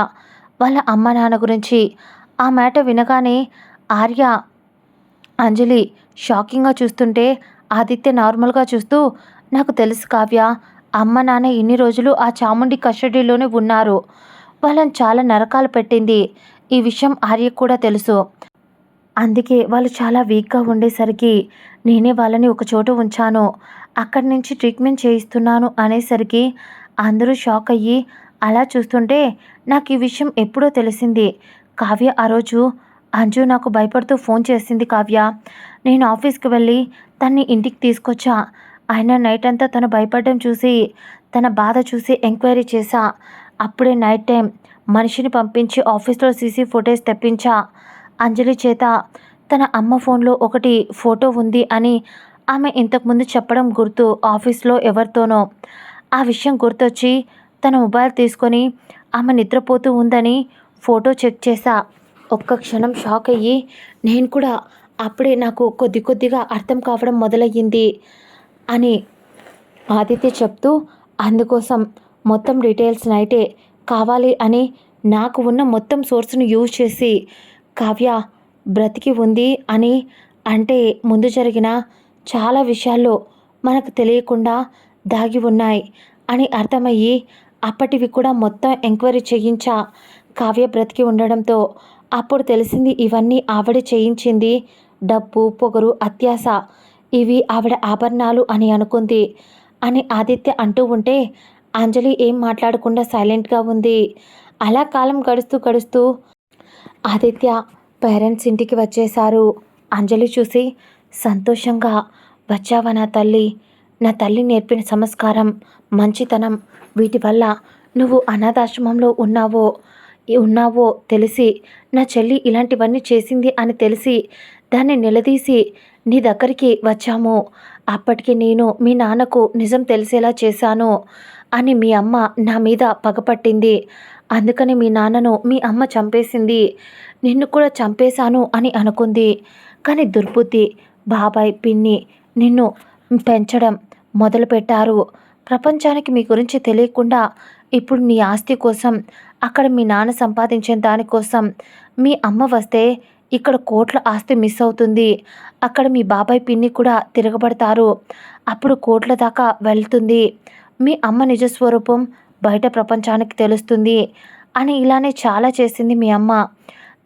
వాళ్ళ అమ్మ నాన్న గురించి. ఆ మాట వినగానే ఆర్య అంజలి షాకింగ్గా చూస్తుంటే ఆదిత్య నార్మల్గా చూస్తూ, నాకు తెలుసు కావ్య, అమ్మ నాన్న ఇన్ని రోజులు ఆ చాముండి కస్టడీలోనే ఉన్నారు. వాళ్ళని చాలా నరకాలు పెట్టింది. ఈ విషయం ఆర్యకు కూడా తెలుసు. అందుకే వాళ్ళు చాలా వీక్గా ఉండేసరికి నేనే వాళ్ళని ఒక చోట ఉంచాను. అక్కడి నుంచి ట్రీట్మెంట్ చేయిస్తున్నాను అనేసరికి అందరూ షాక్ అయ్యి అలా చూస్తుంటే నాకు ఈ విషయం ఎప్పుడో తెలిసింది. కావ్య ఆ రోజు అంజు నాకు భయపడుతూ ఫోన్ చేసింది కావ్య. నేను ఆఫీస్కి వెళ్ళి తన్ని ఇంటికి తీసుకొచ్చా. అయినా నైట్ అంతా తను భయపడడం చూసి, తన బాధ చూసి ఎంక్వైరీ చేశా. అప్పుడే నైట్ టైం మనిషిని పంపించి ఆఫీస్లో సీసీ ఫుటేజ్ తెప్పించా. అంజలి చేత తన అమ్మ ఫోన్లో ఒకటి ఫోటో ఉంది అని ఆమె ఇంతకుముందు చెప్పడం గుర్తు, ఆఫీస్లో ఎవరితోనో. ఆ విషయం గుర్తొచ్చి తన మొబైల్ తీసుకొని ఆమె నిద్రపోతూ ఉందని ఫోటో చెక్ చేశా. ఒక్క క్షణం షాక్ అయ్యి నేను కూడా అప్పుడే నాకు కొద్ది కొద్దిగా అర్థం కావడం మొదలయ్యింది అని ఆదిత్య చెప్తూ, అందుకోసం మొత్తం డీటెయిల్స్ నైటే కావాలి అని నాకు ఉన్న మొత్తం సోర్స్ను యూజ్ చేసి కావ్య బ్రతికి ఉంది అని, అంటే ముందు జరిగిన చాలా విషయాల్లో మనకు తెలియకుండా దాగి ఉన్నాయి అని అర్థమయ్యి అప్పటివి కూడా మొత్తం ఎంక్వైరీ చేయించా. కావ్య బ్రతికి ఉండడంతో అప్పుడు తెలిసింది ఇవన్నీ ఆవిడ చేయించింది. డబ్బు, పొగరు, అత్యాశ ఇవి ఆవిడ ఆభరణాలు అని అనుకుంది అని ఆదిత్య అంటూ ఉంటే అంజలి ఏం మాట్లాడకుండా సైలెంట్గా ఉంది. అలా కాలం గడుస్తూ గడుస్తూ ఆదిత్య పేరెంట్స్ ఇంటికి వచ్చేశారు. అంజలి చూసి సంతోషంగా, వచ్చావా నా తల్లి నేర్పిన సంస్కారం, మంచితనం, వీటి వల్ల నువ్వు అనాథాశ్రమంలో ఉన్నావో తెలిసి, నా చెల్లి ఇలాంటివన్నీ చేసింది అని తెలిసి దాన్ని నిలదీసి నీ దగ్గరికి వచ్చాము. అప్పటికి నేను మీ నాన్నకు నిజం తెలిసేలా చేశాను అని మీ అమ్మ నా మీద పగపట్టింది. అందుకని మీ నాన్నను మీ అమ్మ చంపేసింది. నిన్ను కూడా చంపేశాను అని అనుకుంది. కానీ దుర్బుద్ధి బాబాయ్, పిన్ని నిన్ను పెంచడం మొదలుపెట్టారు. ప్రపంచానికి మీ గురించి తెలియకుండా ఇప్పుడు నీ ఆస్తి కోసం, అక్కడ మీ నాన్న సంపాదించిన దానికోసం మీ అమ్మ వస్తే ఇక్కడ కోట్ల ఆస్తి మిస్ అవుతుంది. అక్కడ మీ బాబాయ్, పిన్ని కూడా తిరగబడతారు. అప్పుడు కోట్ల దాకా వెళ్తుంది. మీ అమ్మ నిజస్వరూపం బయట ప్రపంచానికి తెలుస్తుంది అని ఇలానే చాలా చేసింది మీ అమ్మ.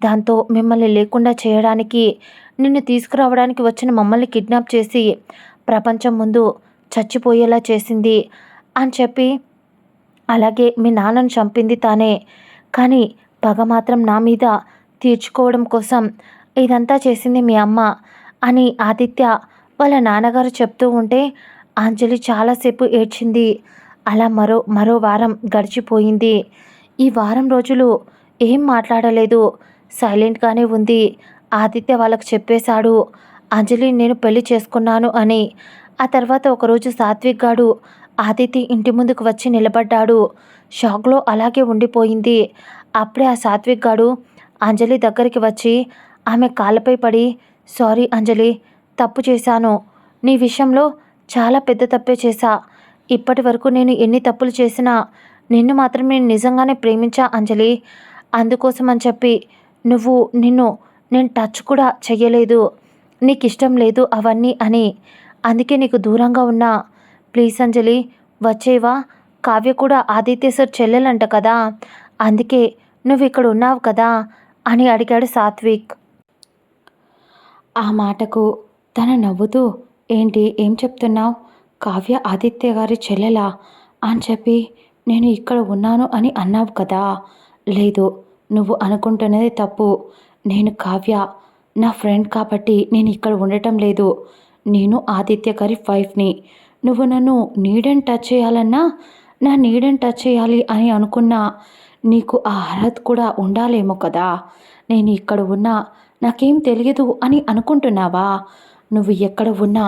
దాంతో మిమ్మల్ని లేకుండా చేయడానికి, నిన్ను తీసుకురావడానికి వచ్చిన మమ్మల్ని కిడ్నాప్ చేసి ప్రపంచం ముందు చచ్చిపోయేలా చేసింది అని చెప్పి, అలాగే మీ నాన్నను చంపింది తానే, కానీ పగ మాత్రం నా మీద తీర్చుకోవడం కోసం ఇదంతా చేసింది మీ అమ్మ అని ఆదిత్య వాళ్ళ నాన్నగారు చెప్తూ ఉంటే అంజలి చాలాసేపు ఏడ్చింది. అలా మరో వారం గడిచిపోయింది. ఈ వారం రోజులు ఏం మాట్లాడలేదు, సైలెంట్గానే ఉంది. ఆదిత్య వాళ్ళకు చెప్పేశాడు అంజలి నేను పెళ్లి చేసుకున్నాను అని. ఆ తర్వాత ఒకరోజు సాత్విక్ గాడు ఆదిత్య ఇంటి ముందుకు వచ్చి నిలబడ్డాడు. షాక్లో అలాగే ఉండిపోయింది. అప్పుడే ఆ సాత్విక్ గాడు అంజలి దగ్గరికి వచ్చి ఆమె కాళ్ళపై పడి, సారీ అంజలి, తప్పు చేశాను. నీ విషయంలో చాలా పెద్ద తప్పే చేశా. ఇప్పటి వరకు నేను ఎన్ని తప్పులు చేసినా నిన్ను మాత్రం నేను నిజంగానే ప్రేమించా అంజలి. అందుకోసం అని చెప్పి నిన్ను నేను టచ్ కూడా చెయ్యలేదు. నీకు ఇష్టం లేదు అవన్నీ అని. అందుకే నీకు దూరంగా ఉన్నా. ప్లీజ్ అంజలి వచ్చేవా? కావ్య కూడా ఆదిత్య సార్ చెల్లెలంట కదా, అందుకే నువ్వు ఇక్కడ ఉన్నావు కదా అని అడిగాడు సాత్విక్. ఆ మాటకు తను నవ్వుతూ, ఏంటి ఏం చెప్తున్నావు? కావ్య ఆదిత్య గారి చెల్లెలా అని చెప్పి నేను ఇక్కడ ఉన్నాను అని అన్నావు కదా. లేదు, నువ్వు అనుకుంటున్నది తప్పు. నేను కావ్య నా ఫ్రెండ్ కాబట్టి నేను ఇక్కడ ఉండటం లేదు. నేను ఆదిత్య గారి వైఫ్ని. నువ్వు నన్ను నీడని టచ్ చేయాలన్నా నా నీడని టచ్ చేయాలి అని అనుకున్నా నీకు ఆ అర్హత కూడా ఉండాలేమో కదా. నేను ఇక్కడ ఉన్నా నాకేం తెలియదు అని అనుకుంటున్నావా? నువ్వు ఎక్కడ ఉన్నా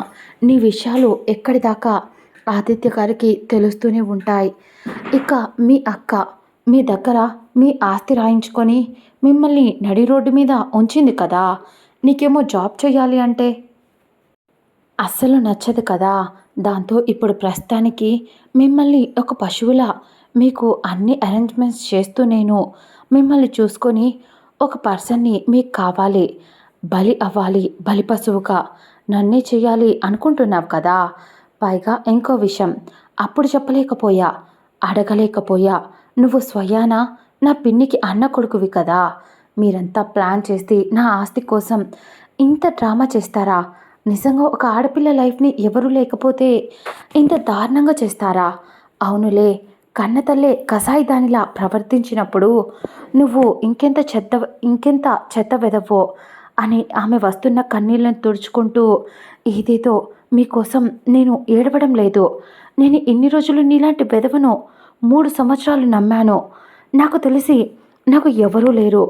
నీ విషయాలు ఎక్కడిదాకా ఆదిత్య గారికి తెలుస్తూనే ఉంటాయి. ఇక మీ అక్క మీ దగ్గర మీ ఆస్తి రాయించుకొని మిమ్మల్ని నడి రోడ్డు మీద ఉంచింది కదా. నీకేమో జాబ్ చేయాలి అంటే అస్సలు నచ్చదు కదా. దాంతో ఇప్పుడు ప్రస్తుతానికి మిమ్మల్ని ఒక పశువులా మీకు అన్ని అరేంజ్మెంట్స్ చేస్తూ నేను మిమ్మల్ని చూసుకొని ఒక పర్సన్ని మీకు కావాలి. బలి అవ్వాలి, బలి పశువుగా నన్నే చెయ్యాలి అనుకుంటున్నావు కదా. పైగా ఇంకో విషయం, అప్పుడు చెప్పలేకపోయా, అడగలేకపోయా. నువ్వు స్వయాన నా పిన్నికి అన్న కొడుకువి కదా. మీరంతా ప్లాన్ చేసి నా ఆస్తి కోసం ఇంత డ్రామా చేస్తారా? నిజంగా ఒక ఆడపిల్ల లైఫ్ని ఎవరూ లేకపోతే ఇంత దారుణంగా చేస్తారా? అవునులే, కన్నతల్లే కసాయి దానిలా ప్రవర్తించినప్పుడు నువ్వు ఇంకెంత చెత్త వెదవో అని ఆమె వస్తున్న కన్నీళ్ళను తుడుచుకుంటూ, ఏదేదో మీకోసం నేను ఏడవడం లేదు. నేను ఇన్ని రోజులు నీలాంటి వెధవను 3 సంవత్సరాలు నమ్మాను. నాకు తెలిసి నాకు ఎవరూ లేరు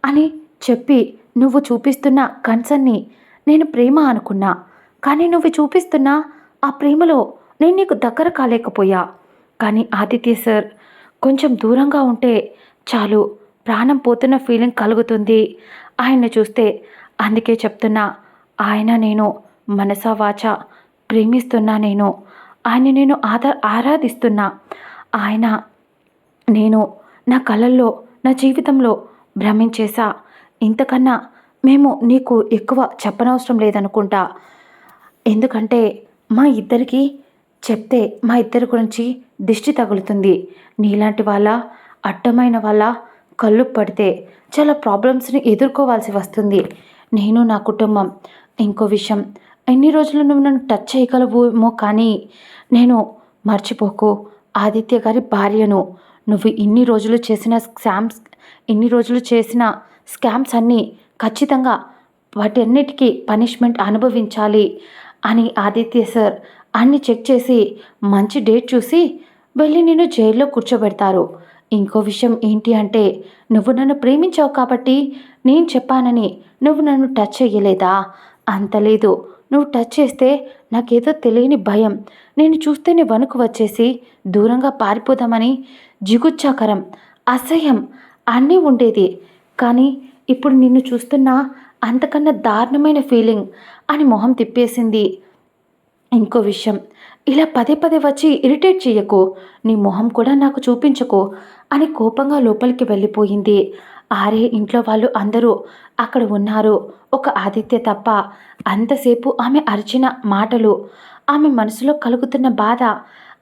అని చెప్పి నువ్వు చూపిస్తున్న కన్సర్న్ని నేను ప్రేమ అనుకున్నా. కానీ నువ్వు చూపిస్తున్న ఆ ప్రేమలో నేను నీకు దగ్గర కాలేకపోయా. కానీ ఆదిత్య సార్ కొంచెం దూరంగా ఉంటే చాలు, ప్రాణం పోతున్న ఫీలింగ్ కలుగుతుంది ఆయన్ని చూస్తే. అందుకే చెప్తున్నా, ఆయన నేను మనసా వాచా ప్రేమిస్తున్నా. ఆయన్ని నేను ఆరాధిస్తున్నా. ఆయన నేను నా కలల్లో, నా జీవితంలో భ్రమించేశా. ఇంతకన్నా మేము నీకు ఎక్కువ చెప్పనవసరం లేదనుకుంటా. ఎందుకంటే మా ఇద్దరికి చెప్తే మా ఇద్దరి గురించి దిష్టి తగులుతుంది. నీలాంటి వాళ్ళ, అడ్డమైన వాళ్ళ కళ్ళు పడితే చాలా ప్రాబ్లమ్స్ని ఎదుర్కోవాల్సి వస్తుంది. నేను, నా కుటుంబం. ఇంకో విషయం, ఎన్ని రోజులు నువ్వు నన్ను టచ్ చేయగలవేమో కానీ నేను మర్చిపోకు, ఆదిత్య గారి భార్యను. నువ్వు ఇన్ని రోజులు చేసిన స్కామ్స్ అన్నీ ఖచ్చితంగా వాటన్నిటికీ పనిష్మెంట్ అనుభవించాలి అని ఆదిత్య సార్ అన్ని చెక్ చేసి మంచి డేట్ చూసి వెళ్ళి నేను జైల్లో కూర్చోబెడతారు. ఇంకో విషయం ఏంటి అంటే, నువ్వు నన్ను ప్రేమించావు కాబట్టి నేను చెప్పానని నువ్వు నన్ను టచ్ చెయ్యలేదా? అంత లేదు. నువ్వు టచ్ చేస్తే నాకేదో తెలియని భయం, నేను చూస్తేనే వణుకు వచ్చేసి దూరంగా పారిపోదామని జిగుచ్చాకరం, అసహ్యం అన్నీ ఉండేది. కానీ ఇప్పుడు నిన్ను చూస్తున్నా అంతకన్నా దారుణమైన ఫీలింగ్ అని మొహం తిప్పేసింది. ఇంకో విషయం, ఇలా పదే పదే వచ్చి ఇరిటేట్ చెయ్యకు, నీ మొహం కూడా నాకు చూపించకు అని కోపంగా లోపలికి వెళ్ళిపోయింది. ఆర్య ఇంట్లో వాళ్ళు అందరూ అక్కడ ఉన్నారు, ఒక ఆదిత్య తప్ప. అంతసేపు ఆమె అరిచిన మాటలు, ఆమె మనసులో కలుగుతున్న బాధ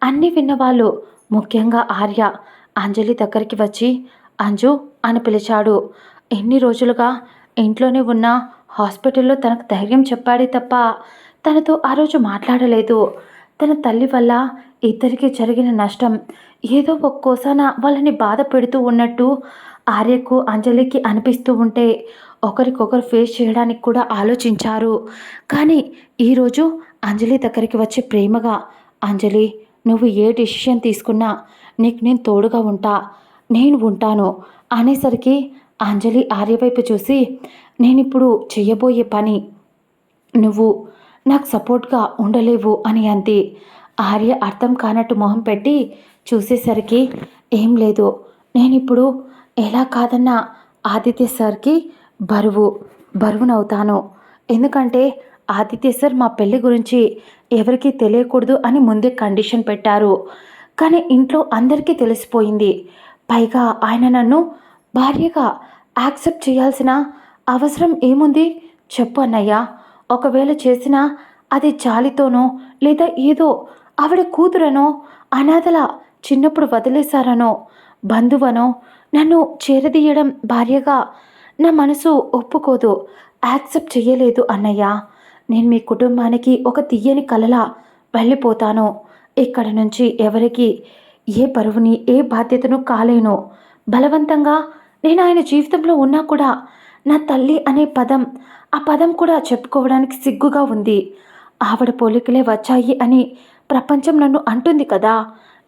అన్నీ విన్నవాళ్ళు, ముఖ్యంగా ఆర్య అంజలి దగ్గరికి వచ్చి అంజు అని పిలిచాడు. ఎన్ని రోజులుగా ఇంట్లోనే ఉన్న, హాస్పిటల్లో తనకు ధైర్యం చెప్పాడే తప్ప తనతో ఆ రోజు మాట్లాడలేదు. తన తల్లి వల్ల ఇద్దరికి జరిగిన నష్టం ఏదో ఒక్కోసాన వాళ్ళని బాధ పెడుతూ ఉన్నట్టు ఆర్యకు, అంజలికి అనిపిస్తూ ఉంటే ఒకరికొకరు ఫేస్ చేయడానికి కూడా ఆలోచించారు. కానీ ఈరోజు అంజలి దగ్గరికి వచ్చి ప్రేమగా, అంజలి, నువ్వు ఏ డెసిషన్ తీసుకున్నా నీకు నేను తోడుగా నేను ఉంటాను అనేసరికి అంజలి ఆర్య వైపు చూసి, నేనిప్పుడు చెయ్యబోయే పని నువ్వు నాకు సపోర్ట్గా ఉండలేవు అని అంది. ఆర్య అర్థం కానట్టు మొహం పెట్టి చూసేసరికి, ఏం లేదు, నేనిప్పుడు ఎలా కాదన్నా ఆదిత్య సార్కి బరువునవుతాను. ఎందుకంటే ఆదిత్య సార్ మా పెళ్ళి గురించి ఎవరికీ తెలియకూడదు అని ముందే కండిషన్ పెట్టారు. కానీ ఇంట్లో అందరికీ తెలిసిపోయింది. పైగా ఆయన నన్ను భార్యగా యాక్సెప్ట్ చేయాల్సిన అవసరం ఏముంది చెప్పు అన్నయ్య. ఒకవేళ చేసినా అది జాలితోనో లేదా ఏదో ఆవిడ కూతురనో, అనాథల చిన్నప్పుడు వదిలేశారనో, బంధువనో నన్ను చేరదీయడం భార్యగా నా మనసు ఒప్పుకోదు, యాక్సెప్ట్ చేయలేదు అన్నయ్య. నేను మీ కుటుంబానికి ఒక తీయని కలలా వెళ్ళిపోతాను. ఇక్కడి నుంచి ఎవరికి ఏ బరువుని, ఏ బాధ్యతను కాలేను. బలవంతంగా నేను ఆయన జీవితంలో ఉన్నా కూడా నా తల్లి అనే పదం, ఆ పదం కూడా చెప్పుకోవడానికి సిగ్గుగా ఉంది. ఆవిడ పోలికలే వచ్చాయి అని ప్రపంచం నన్ను అంటుంది కదా,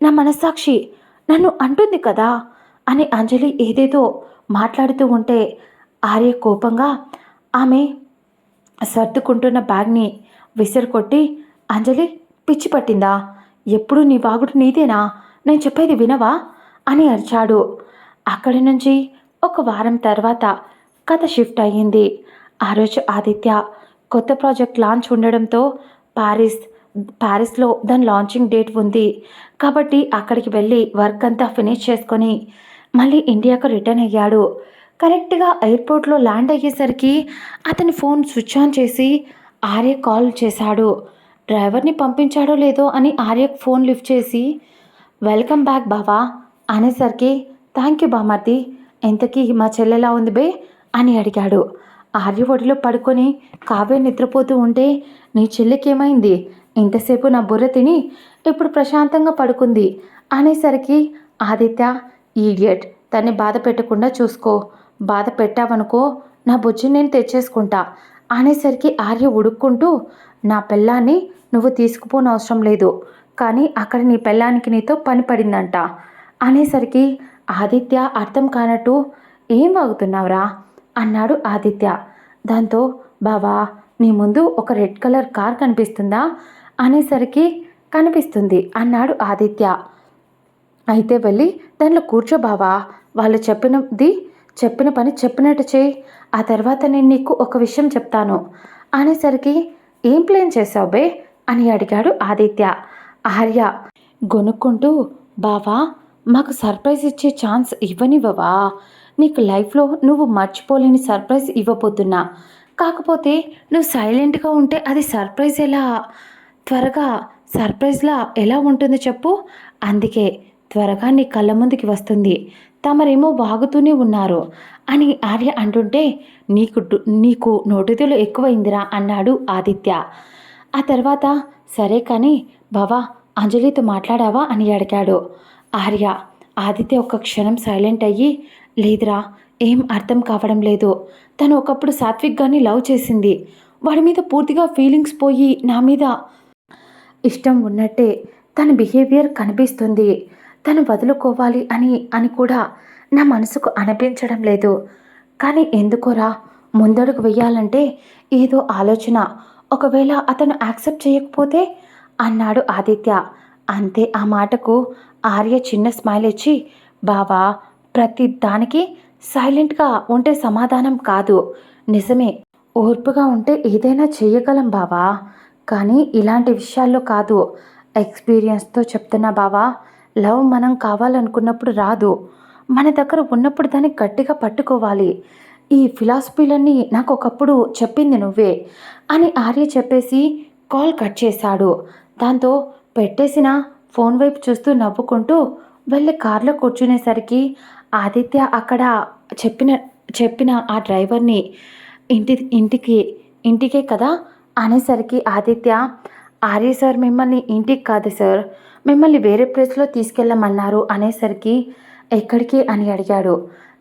నా మనస్సాక్షి నన్ను అంటుంది కదా అని అంజలి ఏదేదో మాట్లాడుతూ ఉంటే ఆర్య కోపంగా ఆమె సర్దుకుంటున్న బ్యాగ్ని విసిరికొట్టి, అంజలి, పిచ్చి పట్టిందా? ఎప్పుడు నీ వాగుడు నీదేనా? నేను చెప్పేది వినవా అని అరిచాడు. అక్కడి నుంచి ఒక వారం తర్వాత కథ షిఫ్ట్ అయ్యింది. ఆ రోజు ఆదిత్య కొత్త ప్రాజెక్ట్ లాంచ్ ఉండడంతో ప్యారిస్లో దాని లాంచింగ్ డేట్ ఉంది కాబట్టి అక్కడికి వెళ్ళి వర్క్ అంతా ఫినిష్ చేసుకొని మళ్ళీ ఇండియాకు రిటర్న్ అయ్యాడు. కరెక్ట్గా ఎయిర్పోర్ట్లో ల్యాండ్ అయ్యేసరికి అతని ఫోన్ స్విచ్ ఆన్ చేసి ఆర్య కాల్ చేశాడు. డ్రైవర్ని పంపించాడో లేదో అని ఆర్యకు ఫోన్ లిఫ్ట్ చేసి వెల్కమ్ బ్యాక్ బావా అనేసరికి థ్యాంక్ యూ బామర్ది, ఎంతకీ మా చెల్లెలా ఉంది బే అని అడిగాడు. ఆర్య ఒడిలో పడుకొని కావ్య నిద్రపోతూ ఉంటే నీ చెల్లికేమైంది, ఇంతసేపు నా బుర్ర తిని ఇప్పుడు ప్రశాంతంగా పడుకుంది అనేసరికి ఆదిత్య ఈడియట్, తన్ని బాధ పెట్టకుండా చూసుకో, బాధ పెట్టావనుకో నా బుజ్జి నేను తెచ్చేసుకుంటా అనేసరికి ఆర్య ఉడుక్కుంటూ నా పెళ్ళాన్ని నువ్వు తీసుకుపోనవసరం లేదు, కానీ అక్కడ నీ పెళ్ళానికి నీతో పని పడిందంట అనేసరికి ఆదిత్య అర్థం కానట్టు ఏం వాగుతున్నావురా అన్నాడు ఆదిత్య. దాంతో బావా నీ ముందు ఒక రెడ్ కలర్ కార్ కనిపిస్తుందా అనేసరికి కనిపిస్తుంది అన్నాడు ఆదిత్య. అయితే వెళ్ళి దానిలో కూర్చో బావా, వాళ్ళు చెప్పిన పని చెప్పినట్టు చేయి, ఆ తర్వాత నేను నీకు ఒక విషయం చెప్తాను అనేసరికి ఏం ప్లాన్ చేసావు బే అని అడిగాడు ఆదిత్య. ఆర్య గొనుక్కుంటూ బావా మాకు సర్ప్రైజ్ ఇచ్చే ఛాన్స్ ఇవ్వనివ్వవా, నీకు లైఫ్లో నువ్వు మర్చిపోలేని సర్ప్రైజ్ ఇవ్వబోతున్నా, కాకపోతే నువ్వు సైలెంట్గా ఉంటే అది త్వరగా సర్ప్రైజ్లా ఎలా ఉంటుంది చెప్పు, అందుకే త్వరగా నీ కళ్ళ ముందుకి వస్తుంది, తమరేమో వాగుతూనే ఉన్నారు అని ఆర్య అంటుంటే నీకు నోటితులు ఎక్కువైందిరా అన్నాడు ఆదిత్య. ఆ తర్వాత సరే కానీ బావా అంజలితో మాట్లాడావా అని అడిగాడు ఆర్య. ఆదిత్య ఒక్క క్షణం సైలెంట్ అయ్యి లేదురా, ఏం అర్థం కావడం లేదు, తను ఒకప్పుడు సాత్విక్గాని లవ్ చేసింది, వాడి మీద పూర్తిగా ఫీలింగ్స్ పోయి నా మీద ఇష్టం ఉన్నట్టే తన బిహేవియర్ కనిపిస్తుంది, తను వదులుకోవాలి అని కూడా నా మనసుకు అనిపించడం లేదు, కానీ ఎందుకోరా ముందడుగు వెయ్యాలంటే ఏదో ఆలోచన, ఒకవేళ అతను యాక్సెప్ట్ చేయకపోతే అన్నాడు ఆదిత్య. అంతే ఆ మాటకు ఆర్య చిన్న స్మైల్ ఇచ్చి బావా ప్రతి దానికి సైలెంట్గా ఉంటే సమాధానం కాదు, నిజమే ఓర్పుగా ఉంటే ఏదైనా చేయగలం బావా, కానీ ఇలాంటి విషయాల్లో కాదు, ఎక్స్పీరియన్స్తో చెప్తున్నా బావా, లవ్ మనం కావాలనుకున్నప్పుడు రాదు, మన దగ్గర ఉన్నప్పుడు దాన్ని గట్టిగా పట్టుకోవాలి, ఈ ఫిలాసఫీలన్నీ నాకు ఒకప్పుడు చెప్పింది నువ్వే అని ఆర్య చెప్పేసి కాల్ కట్ చేశాడు. దాంతో పెట్టేసిన ఫోన్ వైపు చూస్తూ నవ్వుకుంటూ వెళ్ళి కార్లో కూర్చునేసరికి ఆదిత్య అక్కడ చెప్పిన ఆ డ్రైవర్ని ఇంటికే కదా అనేసరికి ఆదిత్య ఆర్య సార్ మిమ్మల్ని ఇంటికి కాదు సార్, మిమ్మల్ని వేరే ప్లేస్లో తీసుకెళ్ళమన్నారు అనేసరికి ఎక్కడికి అని అడిగాడు.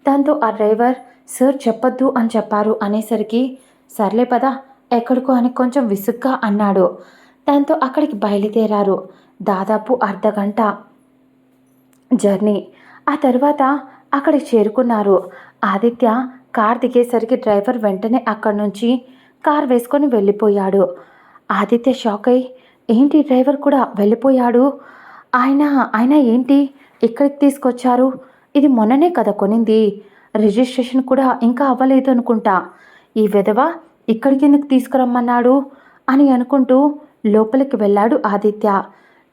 దాంతో ఆ డ్రైవర్ సార్ చెప్పొద్దు అని చెప్పారు అనేసరికి సర్లే పదా ఎక్కడికో అని కొంచెం విసుగ్గా అన్నాడు. దాంతో అక్కడికి బయలుదేరారు. దాదాపు అర్ధగంట జర్నీ. ఆ తర్వాత అక్కడికి చేరుకున్నారు. ఆదిత్య కార్ దిగేసరికి డ్రైవర్ వెంటనే అక్కడి నుంచి కార్ వేసుకొని వెళ్ళిపోయాడు. ఆదిత్య షాక్ అయి ఏంటి డ్రైవర్ కూడా వెళ్ళిపోయాడు, ఆయన ఏంటి ఇక్కడికి తీసుకొచ్చారు, ఇది మొన్ననే కదా కొనింది, రిజిస్ట్రేషన్ కూడా ఇంకా అవ్వలేదు అనుకుంటా, ఈ విధవ ఇక్కడికి ఎందుకు తీసుకురమ్మన్నాడు అని అనుకుంటూ లోపలికి వెళ్ళాడు ఆదిత్య.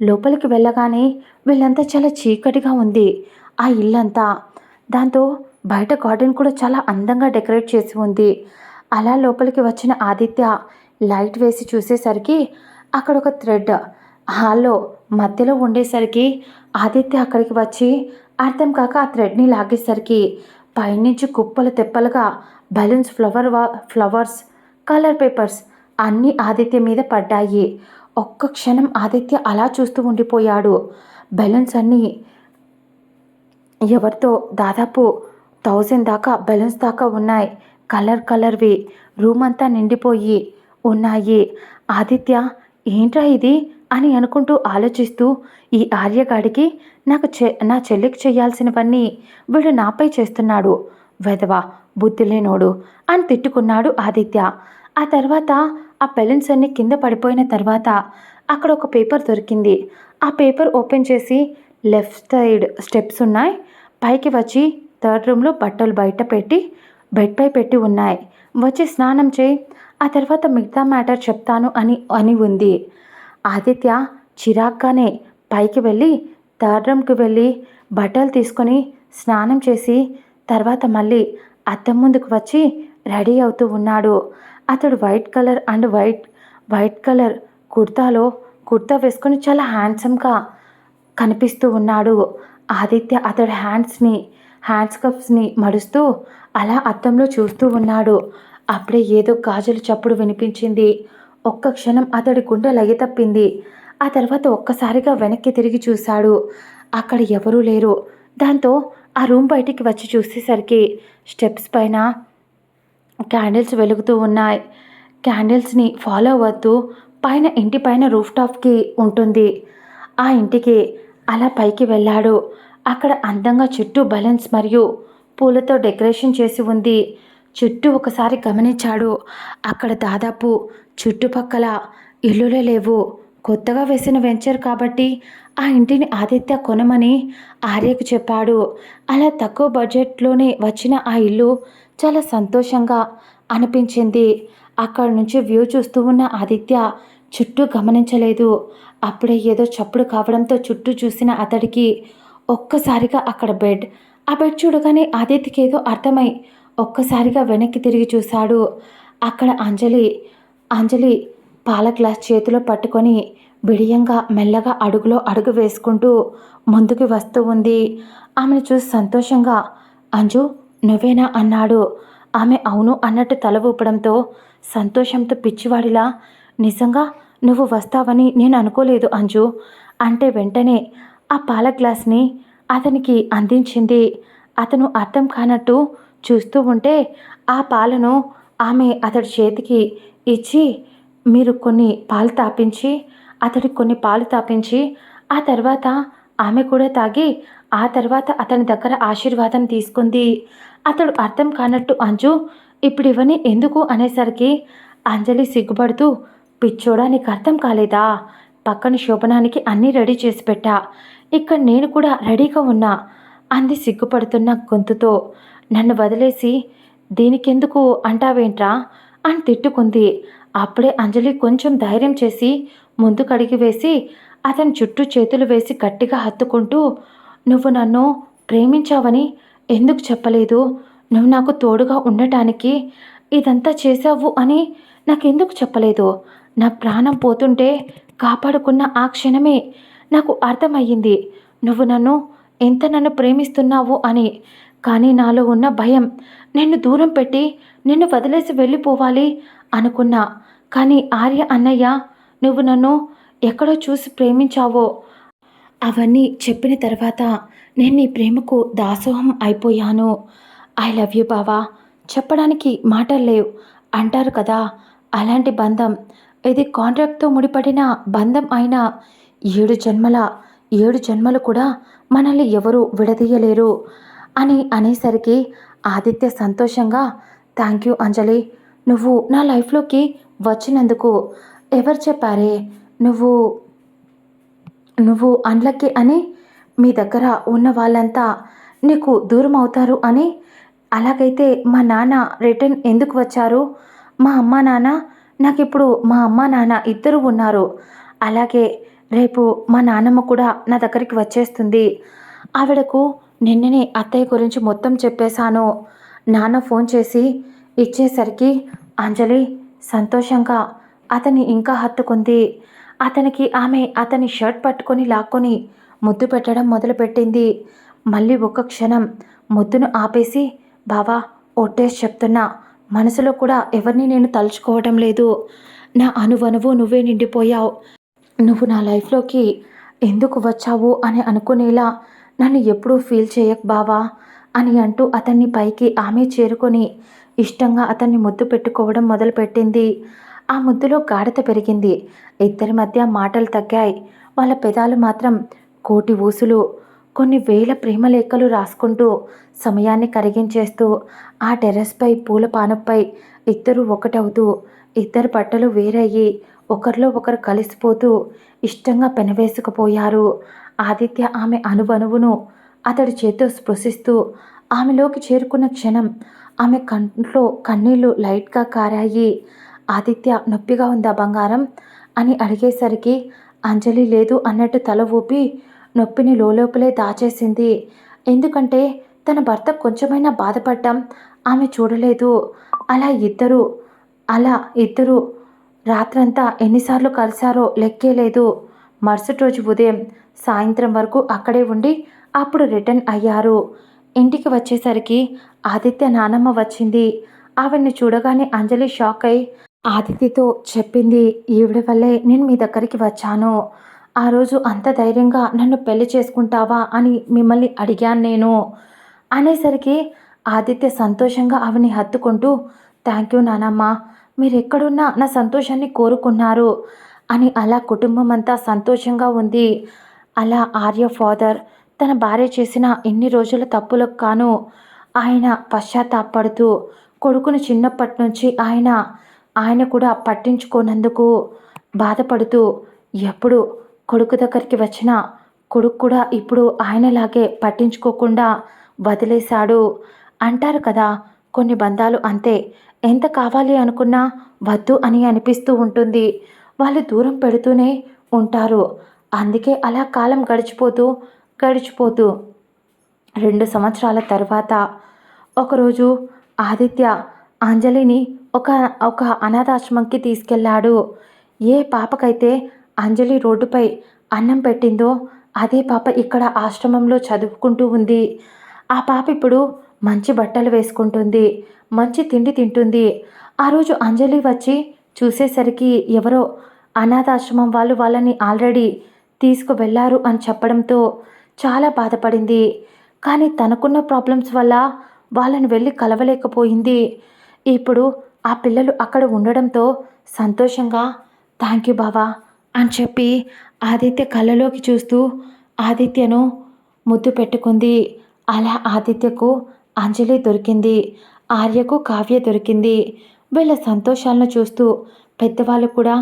లోపలికి వెళ్ళగానే వీళ్ళంతా చాలా చీకటిగా ఉంది ఆ ఇల్లంతా. దాంతో బయట గార్డెన్ కూడా చాలా అందంగా డెకరేట్ చేసి ఉంది. అలా లోపలికి వచ్చిన ఆదిత్య లైట్ వేసి చూసేసరికి అక్కడ ఒక థ్రెడ్ హాల్లో మధ్యలో ఉండేసరికి ఆదిత్య అక్కడికి వచ్చి అర్థం కాక ఆ థ్రెడ్ని లాగేసరికి పైనుంచి కుప్పలు తెప్పలుగా బలూన్స్, ఫ్లవర్స్, కలర్ పేపర్స్ అన్నీ ఆదిత్య మీద పడ్డాయి. ఒక్క క్షణం ఆదిత్య అలా చూస్తూ ఉండిపోయాడు. బెలూన్స్ అన్నీ ఎవరితో దాదాపు 1000 దాకా బెలూన్స్ దాకా ఉన్నాయి. కలర్వి రూమ్ అంతా నిండిపోయి ఉన్నాయి. ఆదిత్య ఏంట్రా ఇది అని అనుకుంటూ ఆలోచిస్తూ ఈ ఆర్యగాడికి నా చెల్లికి చేయాల్సినవన్నీ వీడు నాపై చేస్తున్నాడు, వెధవా బుద్ధిలేనోడు అని తిట్టుకున్నాడు ఆదిత్య. ఆ తర్వాత ఆ బెలూన్స్ అన్నీ కింద పడిపోయిన తర్వాత అక్కడ ఒక పేపర్ దొరికింది. ఆ పేపర్ ఓపెన్ చేసి లెఫ్ట్ సైడ్ స్టెప్స్ ఉన్నాయి, పైకి వచ్చి 3rd రూమ్లో బట్టలు బయట పెట్టి బెడ్పై పెట్టి ఉన్నాయి, వచ్చి స్నానం చేయి, ఆ తర్వాత మిగతా మ్యాటర్ చెప్తాను అని ఉంది. ఆదిత్య చిరాగ్గానే పైకి వెళ్ళి 3rd రూమ్కి వెళ్ళి బట్టలు తీసుకొని స్నానం చేసి తర్వాత మళ్ళీ అద్దం ముందుకు వచ్చి రెడీ అవుతూ ఉన్నాడు. అతడు వైట్ కలర్ కుర్తా వేసుకొని చాలా హ్యాండ్సమ్గా కనిపిస్తూ ఉన్నాడు. ఆదిత్య అతడి హ్యాండ్స్ కప్స్ని మడుస్తూ అలా అద్దంలో చూస్తూ ఉన్నాడు. అప్పుడే ఏదో గాజుల చప్పుడు వినిపించింది. ఒక్క క్షణం అతడి గుండె లయ తప్పింది. ఆ తర్వాత ఒక్కసారిగా వెనక్కి తిరిగి చూశాడు. అక్కడ ఎవరూ లేరు. దాంతో ఆ రూమ్ బయటికి వచ్చి చూసేసరికి స్టెప్స్ పైన క్యాండిల్స్ వెలుగుతూ ఉన్నాయి. క్యాండిల్స్ని ఫాలో అవ్వద్దు, ఇంటి పైన రూఫ్ టాప్కి ఉంటుంది. ఆ ఇంటికి అలా పైకి వెళ్ళాడు. అక్కడ అందంగా చుట్టూ బలూన్స్ మరియు పూలతో డెకరేషన్ చేసి ఉంది. చుట్టూ ఒకసారి గమనించాడు. అక్కడ దాదాపు చుట్టుపక్కల ఇల్లులే లేవు. కొత్తగా వేసిన వెంచర్ కాబట్టి ఆ ఇంటిని ఆదిత్య కొనమని ఆర్యకు చెప్పాడు. అలా తక్కువ బడ్జెట్లోనే వచ్చిన ఆ ఇల్లు చాలా సంతోషంగా అనిపించింది. అక్కడ నుంచి వ్యూ చూస్తూ ఉన్న ఆదిత్య చుట్టూ గమనించలేదు. అప్పుడే ఏదో చప్పుడు కావడంతో చుట్టూ చూసిన అతడికి ఒక్కసారిగా అక్కడ ఆ బెడ్ చూడగానే ఆదిత్యకి ఏదో అర్థమై ఒక్కసారిగా వెనక్కి తిరిగి చూశాడు. అక్కడ అంజలి పాల గ్లాస్ చేతిలో పట్టుకొని బిడియంగా మెల్లగా అడుగులో అడుగు వేసుకుంటూ ముందుకు వస్తూ ఉంది. ఆమెను చూసి సంతోషంగా అంజు నువ్వేనా అన్నాడు. ఆమె అవును అన్నట్టు తల ఊపడంతో సంతోషంతో పిచ్చివాడిలా నిజంగా నువ్వు వస్తావని నేను అనుకోలేదు అంజు అంటే వెంటనే ఆ పాల గ్లాస్ని అతనికి అందించింది. అతను అర్థం కానట్టు చూస్తూ ఉంటే ఆ పాలను ఆమె అతడి చేతికి ఇచ్చి మీరు అతడికి కొన్ని పాలు తాపించి ఆ తర్వాత ఆమె కూడా తాగి ఆ తర్వాత అతని దగ్గర ఆశీర్వాదం తీసుకుంది. అతడు అర్థం కానట్టు అంజు ఇప్పుడు ఇవన్నీ ఎందుకు అనేసరికి అంజలి సిగ్గుపడుతూ పిచ్చోడా నీకు అర్థం కాలేదా, పక్కన శోభనానికి అన్నీ రెడీ చేసి పెట్టా, ఇక్కడ నేను కూడా రెడీగా ఉన్నా అంది సిగ్గుపడుతున్న గొంతుతో. నన్ను వదిలేసి దీనికెందుకు అంటావేంట్రా అని తిట్టుకుంది. అప్పుడే అంజలి కొంచెం ధైర్యం చేసి ముందుకడిగి వేసి అతని చుట్టూ చేతులు వేసి గట్టిగా హత్తుకుంటూ నువ్వు నన్ను ప్రేమించావని ఎందుకు చెప్పలేదు, నువ్వు నాకు తోడుగా ఉండటానికి ఇదంతా చేశావు అని నాకెందుకు చెప్పలేదు, నా ప్రాణం పోతుంటే కాపాడుకున్న ఆ క్షణమే నాకు అర్థమయ్యింది నువ్వు నన్ను ప్రేమిస్తున్నావు అని. కానీ నాలో ఉన్న భయం నిన్ను దూరం పెట్టి నిన్ను వదిలేసి వెళ్ళిపోవాలి అనుకున్నా. కానీ ఆర్య అన్నయ్య నువ్వు నన్ను ఎక్కడో చూసి ప్రేమించావో అవన్నీ చెప్పిన తర్వాత నేను నీ ప్రేమకు దాసోహం అయిపోయాను. ఐ లవ్ యూ బావా, చెప్పడానికి మాటలు లేవు అంటారు కదా, అలాంటి బంధం ఇది. కాంట్రాక్ట్తో ముడిపడిన బంధం అయినా 7 జన్మలు కూడా మనల్ని ఎవరూ విడదీయలేరు అని అనేసరికి ఆదిత్య సంతోషంగా థ్యాంక్ యూ అంజలి, నువ్వు నా లైఫ్లోకి వచ్చినందుకు. ఎవరు చెప్పారే నువ్వు అన్లక్కీ అని, మీ దగ్గర ఉన్న వాళ్ళంతా నీకు దూరం అవుతారు అని. అలాగైతే మా నాన్న రిటర్న్ ఎందుకు వచ్చారు, మా అమ్మ నాన్న ఇద్దరు ఉన్నారు. అలాగే రేపు మా నాన్నమ్మ కూడా నా దగ్గరికి వచ్చేస్తుంది. ఆవిడకు నిన్ననే అత్తయ్య గురించి మొత్తం చెప్పేశాను. నాన్న ఫోన్ చేసి ఇచ్చేసరికి అంజలి సంతోషంగా అతన్ని ఇంకా హత్తుకుంది. ఆమె అతని షర్ట్ పట్టుకొని లాక్కొని ముద్దు పెట్టడం మొదలుపెట్టింది. మళ్ళీ ఒక్క క్షణం ముద్దును ఆపేసి బావా ఒట్టేసి చెప్తున్నా, మనసులో కూడా ఎవరిని నేను తలుచుకోవడం లేదు. నా అనువనువు నువ్వే నిండిపోయావు. నువ్వు నా లైఫ్లోకి ఎందుకు వచ్చావు అని అనుకునేలా నన్ను ఎప్పుడూ ఫీల్ చేయకు బావా అని అంటూ అతన్ని పైకి ఆమె చేరుకొని ఇష్టంగా అతన్ని ముద్దు పెట్టుకోవడం మొదలుపెట్టింది. ఆ ముద్దులో గాఢత పెరిగింది. ఇద్దరి మధ్య మాటలు తగ్గాయి. వాళ్ళ పెదాలు మాత్రం కోటి ఊసులు, కొన్ని వేల ప్రేమలేఖలు రాసుకుంటూ సమయాన్ని కరిగించేస్తూ ఆ టెర్రస్పై పూల పానపై ఇద్దరు ఒకటవుతూ ఇద్దరు బట్టలు వేరయ్యి ఒకరిలో ఒకరు కలిసిపోతూ ఇష్టంగా పెనవేసుకుపోయారు. ఆదిత్య ఆమె అణువణువును అతడి చేత్తో స్పృశిస్తూ ఆమెలోకి చేరుకున్న క్షణం ఆమె కంట్లో కన్నీళ్లు లైట్గా కారాయి. ఆదిత్య నొప్పిగా ఉందా బంగారం అని అడిగేసరికి అంజలి లేదు అన్నట్టు తల ఊపి నొప్పిని లోపలే దాచేసింది. ఎందుకంటే తన భర్త కొంచెమైనా బాధపడ్డం ఆమె చూడలేదు. అలా ఇద్దరు రాత్రంతా ఎన్నిసార్లు కలిశారో లెక్కే లేదు. మరుసటి రోజు ఉదయం సాయంత్రం వరకు అక్కడే ఉండి అప్పుడు రిటర్న్ అయ్యారు. ఇంటికి వచ్చేసరికి ఆదిత్య నానమ్మ వచ్చింది. ఆవిడ్ని చూడగానే అంజలి షాక్ అయి ఆదిత్యతో చెప్పింది, ఈవిడ వల్లే నేను మీ దగ్గరికి వచ్చాను. ఆ రోజు అంత ధైర్యంగా నన్ను పెళ్లి చేసుకుంటావా అని మిమ్మల్ని అడిగాను నేను అనేసరికి ఆదిత్య సంతోషంగా ఆవిని హత్తుకుంటూ, థ్యాంక్ యూ నానమ్మ, మీరెక్కడున్నా నా సంతోషాన్ని కోరుకున్నారు అని అలా కుటుంబం అంతా సంతోషంగా ఉంది. అలా ఆర్య ఫాదర్ తన భార్య చేసిన ఇన్ని రోజుల తప్పులకు కాను ఆయన పశ్చాత్తాపడుతూ కొడుకును చిన్నప్పటి నుంచి ఆయన కూడా పట్టించుకోనందుకు బాధపడుతూ ఎప్పుడు కొడుకు దగ్గరికి వచ్చినా కొడుకు కూడా ఇప్పుడు ఆయనలాగే పట్టించుకోకుండా వదిలేశాడు. అంటారు కదా, కొన్ని బంధాలు అంతే, ఎంత కావాలి అనుకున్నా వద్దు అని అనిపిస్తూ ఉంటుంది. వాళ్ళు దూరం పెడుతూనే ఉంటారు. అందుకే అలా కాలం గడిచిపోతూ 2 సంవత్సరాల తర్వాత ఒకరోజు ఆదిత్య అంజలిని ఒక అనాథాశ్రమంకి తీసుకెళ్ళాడు. ఏ పాపకైతే అంజలి రోడ్డుపై అన్నం పెట్టిందో అదే పాప ఇక్కడ ఆశ్రమంలో చదువుకుంటూ ఉంది. ఆ పాప ఇప్పుడు మంచి బట్టలు వేసుకుంటుంది, మంచి తిండి తింటుంది. ఆ రోజు అంజలి వచ్చి చూసేసరికి ఎవరో అనాథాశ్రమం వాళ్ళు వాళ్ళని ఆల్రెడీ తీసుకువెళ్ళారు అని చెప్పడంతో చాలా బాధపడింది. కానీ తనకున్న ప్రాబ్లమ్స్ వల్ల వాళ్ళని వెళ్ళి కలవలేకపోయింది. ఇప్పుడు ఆ పిల్లలు అక్కడ ఉండడంతో సంతోషంగా థ్యాంక్ యూ బావా అని చెప్పి ఆదిత్య కళ్ళలోకి చూస్తూ ఆదిత్యను ముద్దు పెట్టుకుంది. అలా ఆదిత్యకు అంజలి దొరికింది, ఆర్యకు కావ్య దొరికింది. వీళ్ళ సంతోషాలను చూస్తూ పెద్దవాళ్ళు కూడా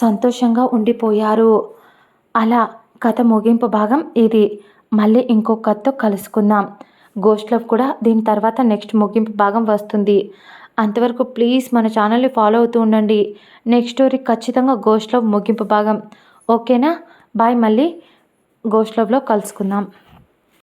సంతోషంగా ఉండిపోయారు. అలా కథ ముగింపు భాగం ఇది. మళ్ళీ ఇంకో కథతో కలుసుకుందాం. గోస్ట్ లవ్ కూడా దీని తర్వాత నెక్స్ట్ ముగింపు భాగం వస్తుంది. అంతవరకు ప్లీజ్ మన ఛానల్ని ఫాలో అవుతూ ఉండండి. నెక్స్ట్ స్టోరీ ఖచ్చితంగా గోస్ట్ లవ్ ముగింపు భాగం. ఓకేనా? బాయ్. మళ్ళీ గోస్ట్ లవ్లో కలుసుకుందాం.